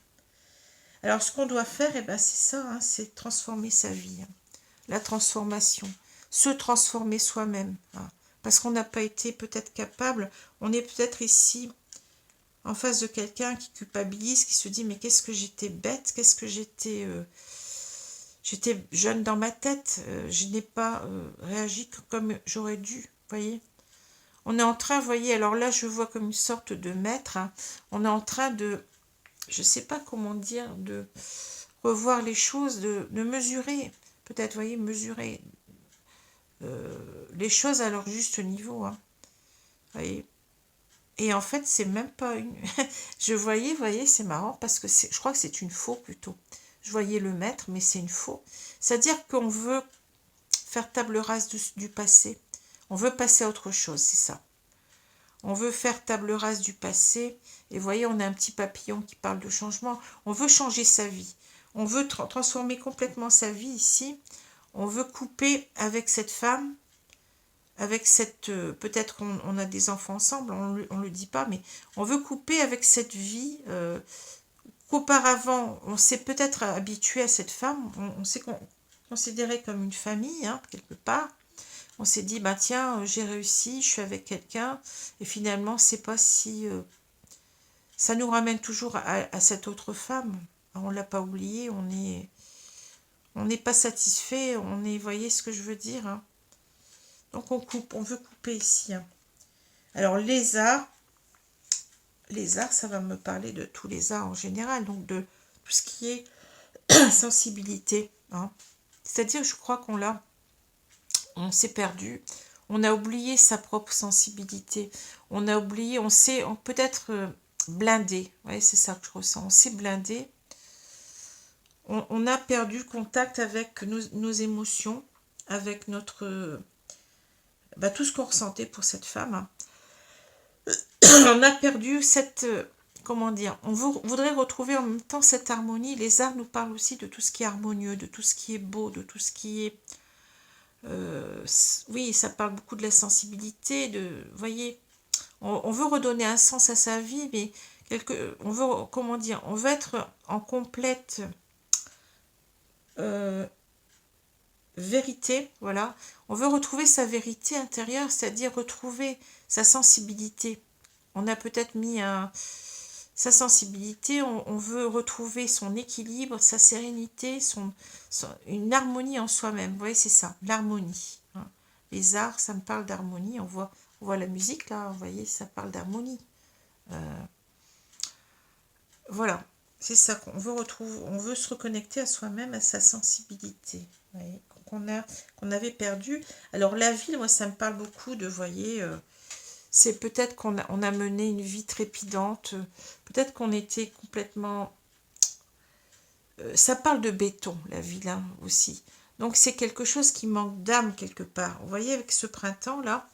Alors ce qu'on doit faire, c'est ça, hein, c'est transformer sa vie, hein. La transformation, se transformer soi-même, hein. Parce qu'on n'a pas été peut-être capable, on est peut-être ici en face de quelqu'un qui culpabilise, qui se dit mais qu'est-ce que j'étais bête, qu'est-ce que j'étais jeune dans ma tête, je n'ai pas réagi comme j'aurais dû, vous voyez. On est en train, vous voyez, alors là je vois comme une sorte de maître, hein. On est en train de, je ne sais pas comment dire, de revoir les choses, de mesurer, peut-être, vous voyez, mesurer les choses à leur juste niveau, hein. Vous voyez. Et en fait, c'est même pas une... je voyais, vous voyez, c'est marrant, parce que je crois que c'est une faux plutôt. Je voyais le maître, mais c'est une faux. C'est-à-dire qu'on veut faire table rase du passé. On veut passer à autre chose, c'est ça. On veut faire table rase du passé. Et vous voyez, on a un petit papillon qui parle de changement. On veut changer sa vie. on veut transformer complètement sa vie ici. On veut couper avec cette femme, avec cette... peut-être on a des enfants ensemble, on le dit pas, mais on veut couper avec cette vie qu'auparavant, on s'est peut-être habitué à cette femme, on s'est considéré comme une famille, hein, quelque part. On s'est dit, bah tiens, j'ai réussi, je suis avec quelqu'un, et finalement, c'est pas si... ça nous ramène toujours à cette autre femme. Alors, on l'a pas oublié, on n'est pas satisfait, on est, vous voyez ce que je veux dire, hein. Donc on coupe, on veut couper ici, hein. Alors les arts, ça va me parler de tous les arts en général, donc de tout ce qui est sensibilité, hein. C'est-à-dire, je crois on s'est perdu, on a oublié sa propre sensibilité, on a oublié, on s'est peut-être blindé, ouais, c'est ça que je ressens, on s'est blindé, on a perdu contact avec nos émotions, avec notre... tout ce qu'on ressentait pour cette femme, hein. On a perdu cette... comment dire, voudrait retrouver en même temps cette harmonie. Les arts nous parlent aussi de tout ce qui est harmonieux, de tout ce qui est beau, de tout ce qui est... oui, ça parle beaucoup de la sensibilité, vous voyez, on veut redonner un sens à sa vie, mais on veut, comment dire, on veut être en complète vérité, voilà. On veut retrouver sa vérité intérieure, c'est-à-dire retrouver sa sensibilité. On a peut-être mis sa sensibilité, on veut retrouver son équilibre, sa sérénité, une harmonie en soi-même. Vous voyez, c'est ça, l'harmonie, hein. Les arts, ça me parle d'harmonie. On voit la musique, là, vous voyez, ça parle d'harmonie. Voilà, c'est ça qu'on veut retrouver. On veut se reconnecter à soi-même, à sa sensibilité, vous voyez, qu'on avait perdu. Alors, la ville, moi, ça me parle beaucoup de, vous voyez... c'est peut-être qu'on a mené une vie trépidante, peut-être qu'on était complètement... ça parle de béton, la ville, hein, aussi. Donc c'est quelque chose qui manque d'âme quelque part. Vous voyez, avec ce printemps-là,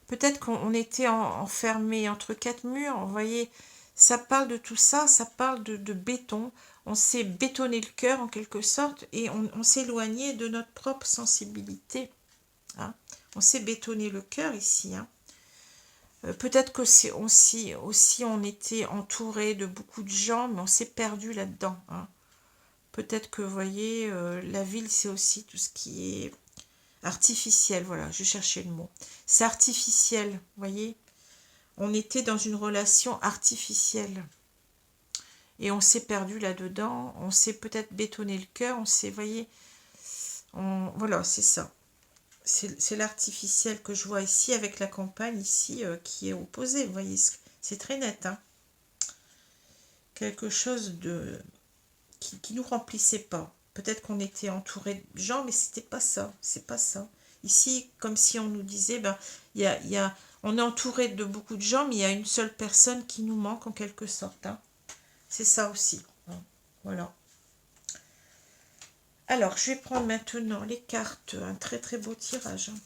peut-être qu'on était enfermé entre quatre murs. Vous voyez, ça parle de tout ça, ça parle de béton. On s'est bétonné le cœur en quelque sorte et on s'est éloigné de notre propre sensibilité, hein. On s'est bétonné le cœur ici, hein. Peut-être que aussi on était entouré de beaucoup de gens, mais on s'est perdu là-dedans, hein. Peut-être que, vous voyez, la ville, c'est aussi tout ce qui est artificiel. Voilà, je cherchais le mot. C'est artificiel, vous voyez. On était dans une relation artificielle. Et on s'est perdu là-dedans. On s'est peut-être bétonné le cœur. On s'est, vous voyez, voilà, c'est ça. C'est l'artificiel que je vois ici avec la campagne ici qui est opposée. Vous voyez, c'est très net, hein. Quelque chose de qui nous remplissait pas. Peut-être qu'on était entouré de gens, mais c'était pas ça. C'est pas ça. Ici, comme si on nous disait, ben, on est entouré de beaucoup de gens, mais il y a une seule personne qui nous manque en quelque sorte, hein. C'est ça aussi, hein. Voilà. Alors, je vais prendre maintenant les cartes, un très très beau tirage, hein.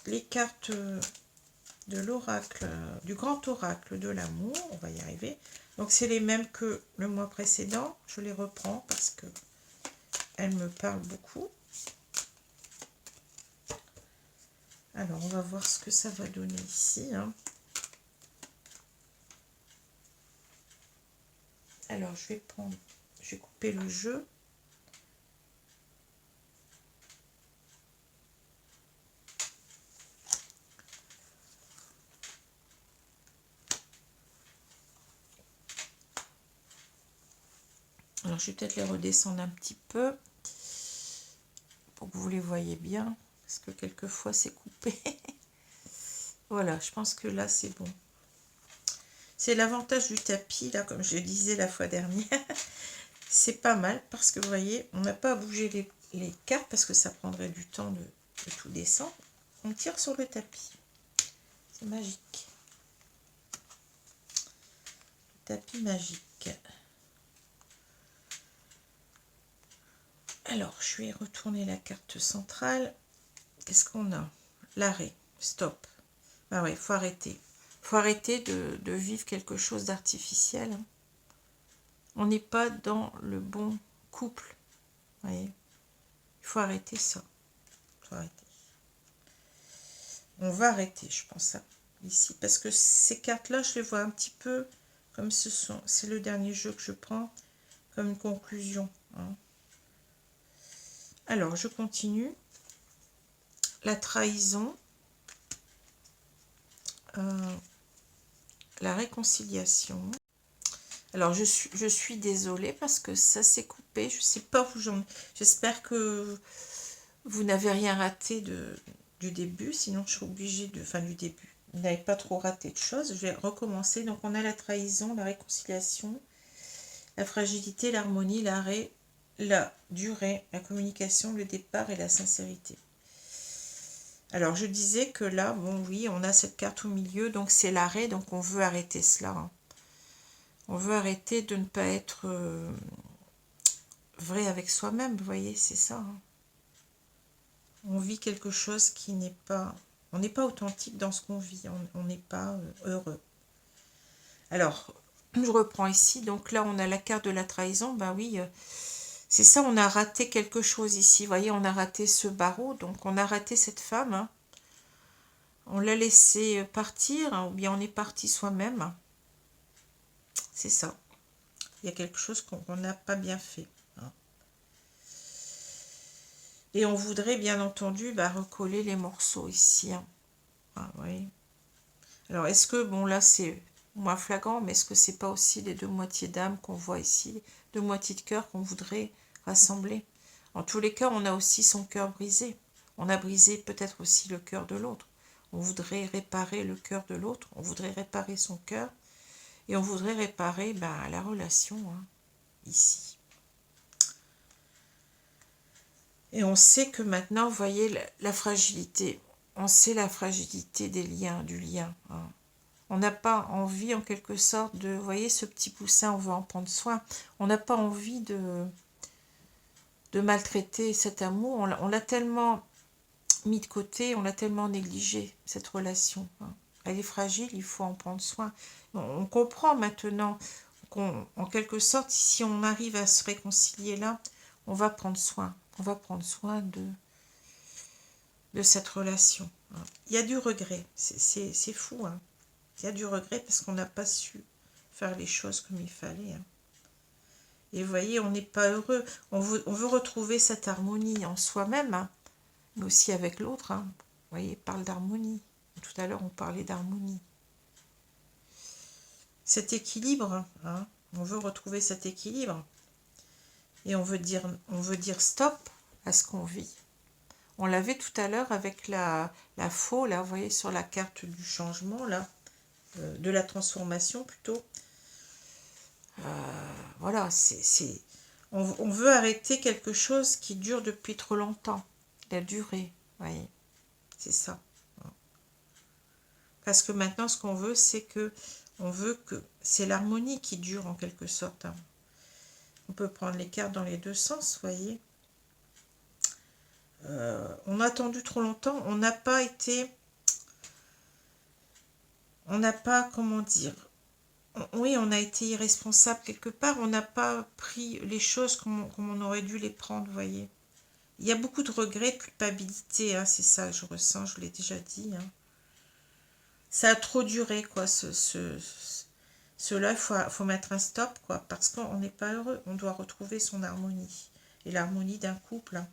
Les cartes de l'oracle, du grand oracle de l'amour, on va y arriver. Donc, c'est les mêmes que le mois précédent. Je les reprends parce que elles me parlent beaucoup. Alors, on va voir ce que ça va donner ici, hein. Alors, je vais couper le jeu. Alors, je vais peut-être les redescendre un petit peu pour que vous les voyez bien, parce que quelquefois, c'est coupé. Voilà, je pense que là, c'est bon. C'est l'avantage du tapis, là, comme je le disais la fois dernière. C'est pas mal, parce que vous voyez, on n'a pas à bouger les cartes, parce que ça prendrait du temps de tout descendre. On tire sur le tapis. C'est magique. Le tapis magique. Alors, je vais retourner la carte centrale. Qu'est-ce qu'on a? L'arrêt. Stop. Ah ouais, il faut arrêter. Il faut arrêter de vivre quelque chose d'artificiel. On n'est pas dans le bon couple. Vous voyez, il faut arrêter ça. Il faut arrêter. On va arrêter, je pense, ça, ici. Parce que ces cartes-là, je les vois un petit peu comme c'est le dernier jeu que je prends, comme une conclusion. Hein. Alors, je continue. La trahison. La réconciliation. Alors, je suis désolée parce que ça s'est coupé. Je ne sais pas où j'en... J'espère que vous n'avez rien raté du début. Sinon, je suis obligée de... Enfin, du début. Vous n'avez pas trop raté de choses. Je vais recommencer. Donc, on a la trahison, la réconciliation, la fragilité, l'harmonie, l'arrêt, la durée, la communication, le départ et la sincérité. Alors, je disais que là, bon, oui, on a cette carte au milieu, donc c'est l'arrêt, donc on veut arrêter cela. Hein. On veut arrêter de ne pas être vrai avec soi-même, vous voyez, c'est ça. Hein. On vit quelque chose qui n'est pas... On n'est pas authentique dans ce qu'on vit, on n'est pas heureux. Alors, je reprends ici, donc là, on a la carte de la trahison, ben oui, c'est ça, on a raté quelque chose ici, vous voyez, on a raté ce barreau, donc on a raté cette femme, hein. On l'a laissé partir, hein, ou bien on est parti soi-même. C'est ça. Il y a quelque chose qu'on n'a pas bien fait. Hein. Et on voudrait bien entendu recoller les morceaux ici. Hein. Ah, oui. Alors est-ce que, bon là c'est moins flagrant, mais est-ce que c'est pas aussi les deux moitiés d'âme qu'on voit ici, deux moitiés de cœur qu'on voudrait rassembler? En tous les cas, on a aussi son cœur brisé. On a brisé peut-être aussi le cœur de l'autre. On voudrait réparer le cœur de l'autre, on voudrait réparer son cœur, et on voudrait réparer la relation, hein, ici. Et on sait que maintenant, vous voyez, la fragilité, on sait la fragilité des liens, du lien. Hein. On n'a pas envie, en quelque sorte, de, vous voyez, ce petit poussin, on veut en prendre soin. On n'a pas envie de maltraiter cet amour. On l'a tellement mis de côté, on l'a tellement négligé, cette relation. Hein. Elle est fragile, il faut en prendre soin. On comprend maintenant qu'en quelque sorte, si on arrive à se réconcilier là, on va prendre soin. On va prendre soin de cette relation. Hein. Il y a du regret, c'est fou. Hein. Il y a du regret parce qu'on n'a pas su faire les choses comme il fallait. Hein. Et vous voyez, on n'est pas heureux. On veut retrouver cette harmonie en soi-même, hein, mais aussi avec l'autre. Hein. Vous voyez, il parle d'harmonie. Tout à l'heure, on parlait d'harmonie. Cet équilibre, hein, on veut retrouver cet équilibre. Et on veut dire stop à ce qu'on vit. On l'avait tout à l'heure avec la faux, là, vous voyez, sur la carte du changement, là, de la transformation plutôt. Voilà, on veut arrêter quelque chose qui dure depuis trop longtemps. La durée, vous voyez, c'est ça. Parce que maintenant, ce qu'on veut, c'est que c'est l'harmonie qui dure en quelque sorte. Hein. On peut prendre les cartes dans les deux sens, vous voyez. On a attendu trop longtemps, on n'a pas, comment dire, oui, on a été irresponsable quelque part, on n'a pas pris les choses comme on aurait dû les prendre, vous voyez. Il y a beaucoup de regrets, de culpabilité, hein, c'est ça que je ressens, je vous l'ai déjà dit. Hein. Ça a trop duré, quoi, cela, il faut mettre un stop, quoi, parce qu'on n'est pas heureux, on doit retrouver son harmonie, et l'harmonie d'un couple. Hein.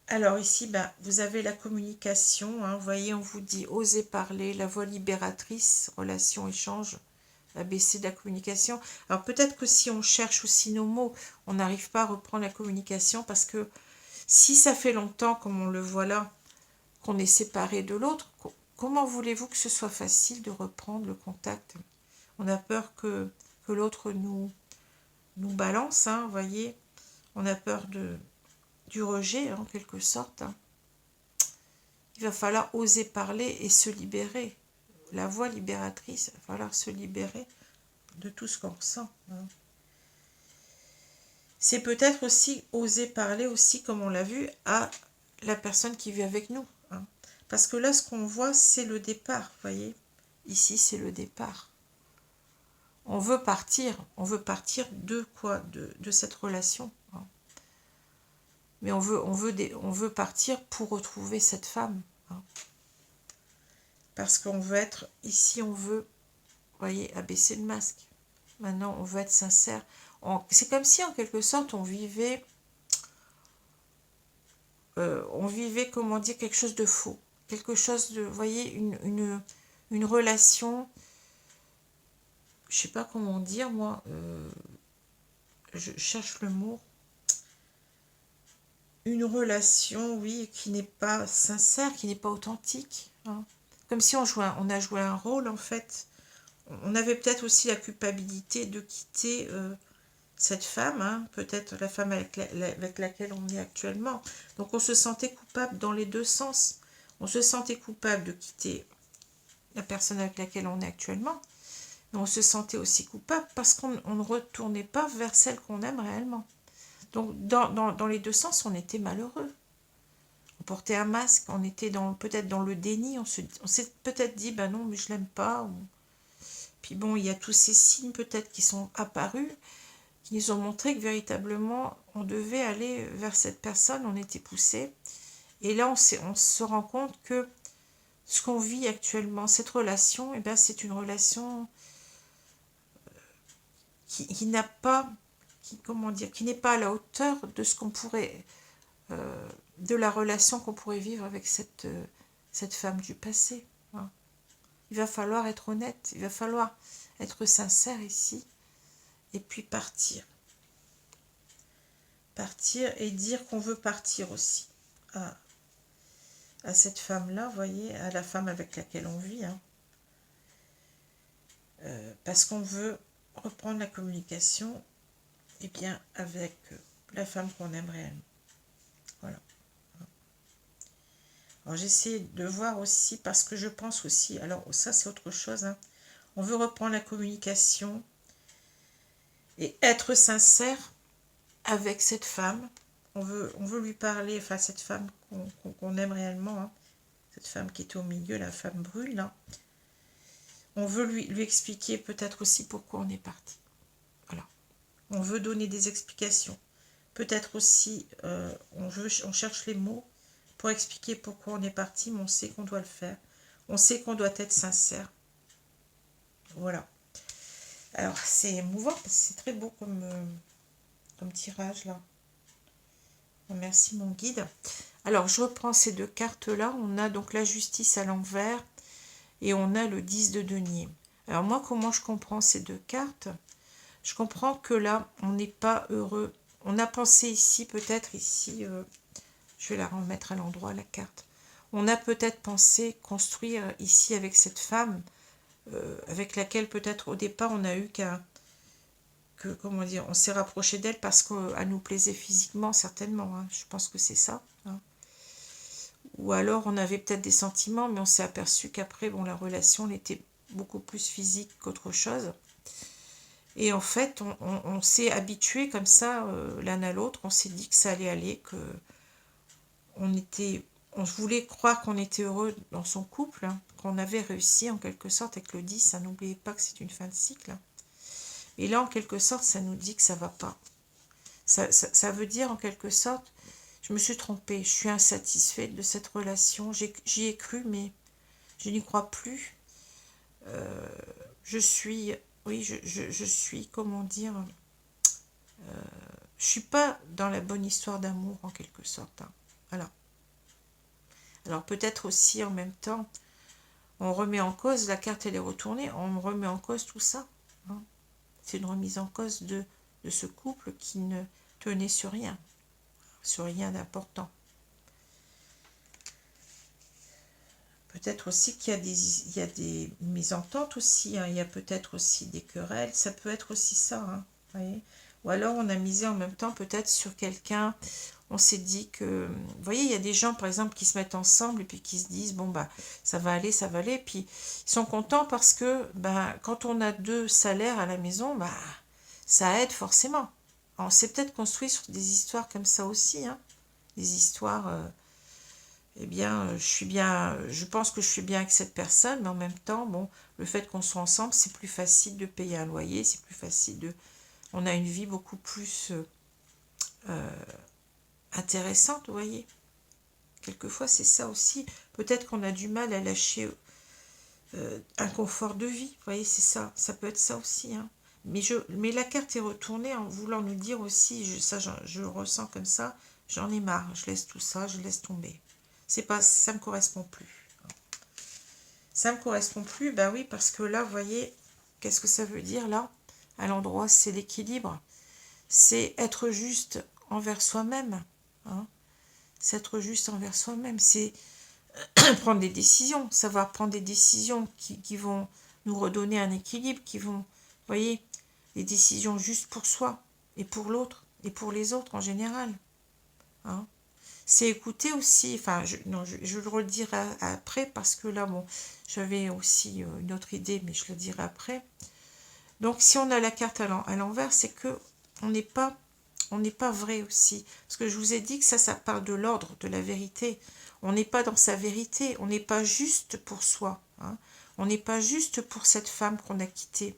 Alors ici, vous avez la communication, hein, vous voyez, on vous dit oser parler, la voix libératrice, relation, échange, l'ABC de la communication. Alors peut-être que si on cherche aussi nos mots, on n'arrive pas à reprendre la communication parce que si ça fait longtemps, comme on le voit là, qu'on est séparé de l'autre, comment voulez-vous que ce soit facile de reprendre le contact? On a peur que l'autre nous balance, hein, vous voyez, on a peur du rejet, en quelque sorte. Hein. Il va falloir oser parler et se libérer. La voix libératrice, il va falloir se libérer de tout ce qu'on ressent. Hein. C'est peut-être aussi oser parler aussi, comme on l'a vu, à la personne qui vit avec nous. Hein. Parce que là, ce qu'on voit, c'est le départ, vous voyez. Ici, c'est le départ. on veut partir de quoi? De cette relation. Hein. Mais on veut partir pour retrouver cette femme. Hein. Parce qu'on veut être, ici on veut, vous voyez, abaisser le masque. Maintenant on veut être sincère. C'est comme si en quelque sorte on vivait, comment dire, quelque chose de faux. Quelque chose de, vous voyez, une relation, je sais pas comment dire moi, je cherche le mot. Une relation, oui, qui n'est pas sincère, qui n'est pas authentique. Hein. Comme si on a joué un rôle, en fait. On avait peut-être aussi la culpabilité de quitter cette femme, hein, peut-être la femme avec laquelle on est actuellement. Donc on se sentait coupable dans les deux sens. On se sentait coupable de quitter la personne avec laquelle on est actuellement, mais on se sentait aussi coupable parce qu'on ne retournait pas vers celle qu'on aime réellement. Donc dans les deux sens, on était malheureux. On portait un masque, on était peut-être dans le déni, on s'est peut-être dit, ben non, mais je l'aime pas. Puis bon, il y a tous ces signes peut-être qui sont apparus, qui nous ont montré que véritablement, on devait aller vers cette personne, on était poussé. Et là, on se rend compte que ce qu'on vit actuellement, cette relation, eh ben, c'est une relation qui n'a pas, comment dire, qui n'est pas à la hauteur de ce qu'on pourrait, de la relation qu'on pourrait vivre avec cette femme du passé. Hein. Il va falloir être honnête, il va falloir être sincère ici, et puis partir. Partir et dire qu'on veut partir aussi à cette femme-là, vous voyez, à la femme avec laquelle on vit. Hein. Parce qu'on veut reprendre la communication bien, avec la femme qu'on aime réellement. Voilà. Alors j'essaie de voir aussi, parce que je pense aussi, alors ça c'est autre chose, hein, on veut reprendre la communication et être sincère avec cette femme. On veut lui parler, enfin cette femme qu'on aime réellement, hein, cette femme qui est au milieu, la femme brûle, là. On veut lui expliquer peut-être aussi pourquoi on est parti. Voilà. On veut donner des explications. Peut-être aussi, on cherche les mots pour expliquer pourquoi on est parti, mais on sait qu'on doit le faire. On sait qu'on doit être sincère. Voilà. Alors, c'est émouvant, parce que c'est très beau comme tirage, là. Merci, mon guide. Alors, je reprends ces deux cartes-là. On a donc la justice à l'envers et on a le 10 de denier. Alors, moi, comment je comprends ces deux cartes? Je comprends que là, on n'est pas heureux. On a pensé ici, peut-être ici, je vais la remettre à l'endroit, la carte. On a peut-être pensé construire ici avec cette femme, avec laquelle peut-être au départ on a eu comment dire, on s'est rapproché d'elle parce qu'elle nous plaisait physiquement, certainement. Hein. Je pense que c'est ça. Hein. Ou alors on avait peut-être des sentiments, mais on s'est aperçu qu'après, bon, la relation elle était beaucoup plus physique qu'autre chose. Et en fait, on s'est habitué comme ça l'un à l'autre. On s'est dit que ça allait aller, que on voulait croire qu'on était heureux dans son couple, hein, qu'on avait réussi en quelque sorte avec le 10. Hein, n'oubliez pas que c'est une fin de cycle. Hein. Et là, en quelque sorte, ça nous dit que ça ne va pas. Ça veut dire en quelque sorte, je me suis trompée, je suis insatisfaite de cette relation. J'y ai cru, mais je n'y crois plus. Je suis, oui, je suis, comment dire, je suis pas dans la bonne histoire d'amour en quelque sorte. Hein. Voilà. Alors peut-être aussi en même temps, on remet en cause, la carte elle est retournée, on remet en cause tout ça. Hein. C'est une remise en cause de ce couple qui ne tenait sur rien d'important. Peut-être aussi qu'il y a des mésententes aussi, hein. Il y a peut-être aussi des querelles, ça peut être aussi ça, hein, voyez. Ou alors on a misé en même temps peut-être sur quelqu'un, on s'est dit que, vous voyez, il y a des gens par exemple qui se mettent ensemble et puis qui se disent, bon bah ça va aller, puis ils sont contents parce que quand on a 2 salaires à la maison, ça aide forcément. On s'est peut-être construit sur des histoires comme ça aussi, hein, des histoires... eh bien, je pense que je suis bien avec cette personne, mais en même temps, bon, le fait qu'on soit ensemble, c'est plus facile de payer un loyer, c'est plus facile de... On a une vie beaucoup plus intéressante, vous voyez. Quelquefois, c'est ça aussi. Peut-être qu'on a du mal à lâcher un confort de vie, vous voyez, c'est ça. Ça peut être ça aussi, hein. Mais la carte est retournée en voulant nous dire aussi, je le ressens comme ça, j'en ai marre, je laisse tout ça, je laisse tomber. C'est pas, ça me correspond plus. Ça me correspond plus, bah oui, parce que là, vous voyez, qu'est-ce que ça veut dire là? À l'endroit, c'est l'équilibre. C'est être juste envers soi-même, hein. C'est être juste envers soi-même, c'est prendre des décisions, savoir prendre des décisions qui vont nous redonner un équilibre, qui vont, vous voyez, des décisions juste pour soi et pour l'autre et pour les autres en général, hein. C'est écouter aussi, enfin, je le redirai après parce que là, bon, j'avais aussi une autre idée, mais je le dirai après. Donc, si on a la carte à l'envers, c'est que on n'est pas vrai aussi. Parce que je vous ai dit que ça parle de l'ordre, de la vérité. On n'est pas dans sa vérité, on n'est pas juste pour soi, hein. On n'est pas juste pour cette femme qu'on a quittée.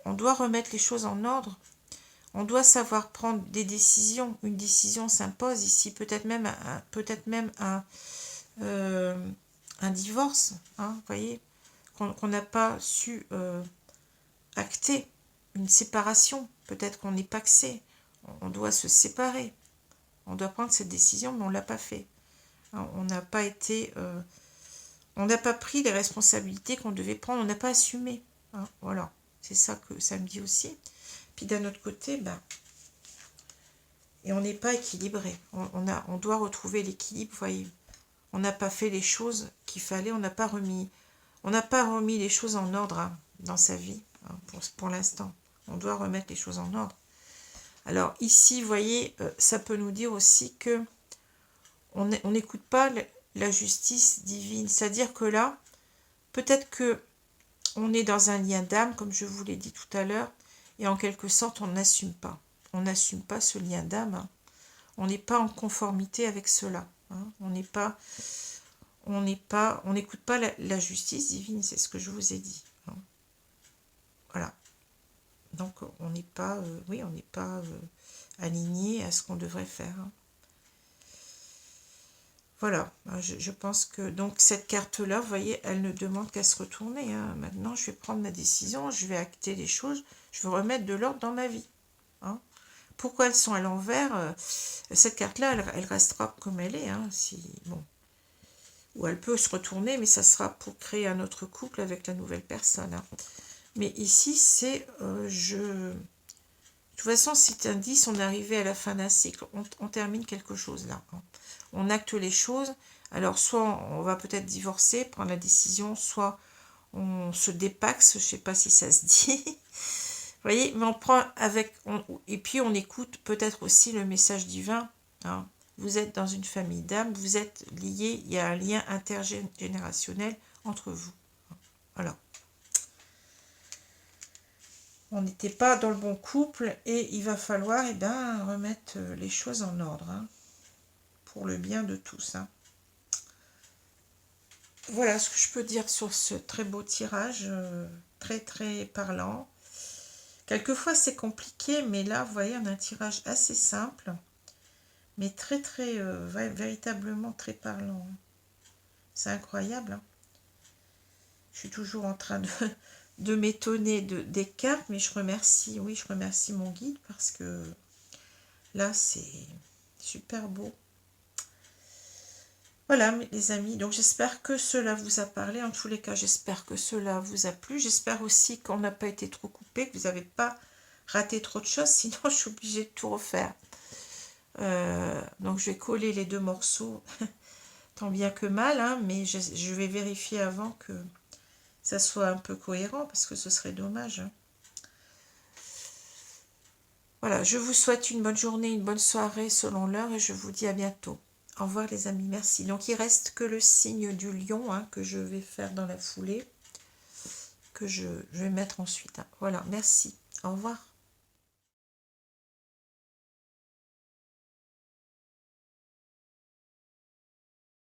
On doit remettre les choses en ordre. On doit savoir prendre des décisions. Une décision s'impose ici, peut-être même un divorce, hein, vous voyez, qu'on n'a pas su acter, une séparation. Peut-être qu'on n'est pas axé. On doit se séparer. On doit prendre cette décision, mais on ne l'a pas fait. On n'a pas été... on n'a pas pris les responsabilités qu'on devait prendre. On n'a pas assumé, hein, voilà. C'est ça que ça me dit aussi. Puis d'un autre côté, ben, et on n'est pas équilibré. On doit retrouver l'équilibre, vous voyez. On n'a pas fait les choses qu'il fallait. On n'a pas remis les choses en ordre, hein, dans sa vie, hein, pour l'instant. On doit remettre les choses en ordre. Alors ici, vous voyez, ça peut nous dire aussi que on n'écoute pas la justice divine. C'est-à-dire que là, peut-être que on est dans un lien d'âme, comme je vous l'ai dit tout à l'heure, et en quelque sorte, on n'assume pas. On n'assume pas ce lien d'âme, hein. On n'est pas en conformité avec cela, hein. On n'écoute pas la justice divine, c'est ce que je vous ai dit, hein. Voilà. Donc, on n'est pas, on n'est pas aligné à ce qu'on devrait faire, hein. Voilà, je pense que donc cette carte-là, vous voyez, elle ne demande qu'à se retourner, hein. Maintenant, je vais prendre ma décision, je vais acter les choses, je vais remettre de l'ordre dans ma vie, hein. Pourquoi elles sont à l'envers? Cette carte-là, elle restera comme elle est, hein, bon. Ou elle peut se retourner, mais ça sera pour créer un autre couple avec la nouvelle personne, hein. Mais ici, c'est de toute façon, c'est un 10, on est arrivé à la fin d'un cycle. On termine quelque chose là, hein. On acte les choses. Alors, soit on va peut-être divorcer, prendre la décision, soit on se dépaxe, je ne sais pas si ça se dit. Vous voyez, mais on prend et puis on écoute peut-être aussi le message divin, hein. Vous êtes dans une famille d'âmes, vous êtes liés, il y a un lien intergénérationnel entre vous. Voilà. On n'était pas dans le bon couple et il va falloir remettre les choses en ordre, hein, pour le bien de tous, hein. Voilà ce que je peux dire sur ce très beau tirage, très très parlant. Quelquefois c'est compliqué, mais là vous voyez on a un tirage assez simple, mais très très véritablement très parlant. C'est incroyable, hein. Je suis toujours en train de m'étonner des cartes, mais je remercie mon guide parce que là c'est super beau. Voilà les amis, donc j'espère que cela vous a parlé. En tous les cas, j'espère que cela vous a plu. J'espère aussi qu'on n'a pas été trop coupé, que vous n'avez pas raté trop de choses, sinon je suis obligée de tout refaire. Donc je vais coller les deux morceaux, tant bien que mal, hein, mais je vais vérifier avant que ça soit un peu cohérent, parce que ce serait dommage, hein. Voilà, je vous souhaite une bonne journée, une bonne soirée selon l'heure, et je vous dis à bientôt. Au revoir les amis, merci. Donc il reste que le signe du lion, hein, que je vais faire dans la foulée, que je vais mettre ensuite, hein. Voilà, merci. Au revoir.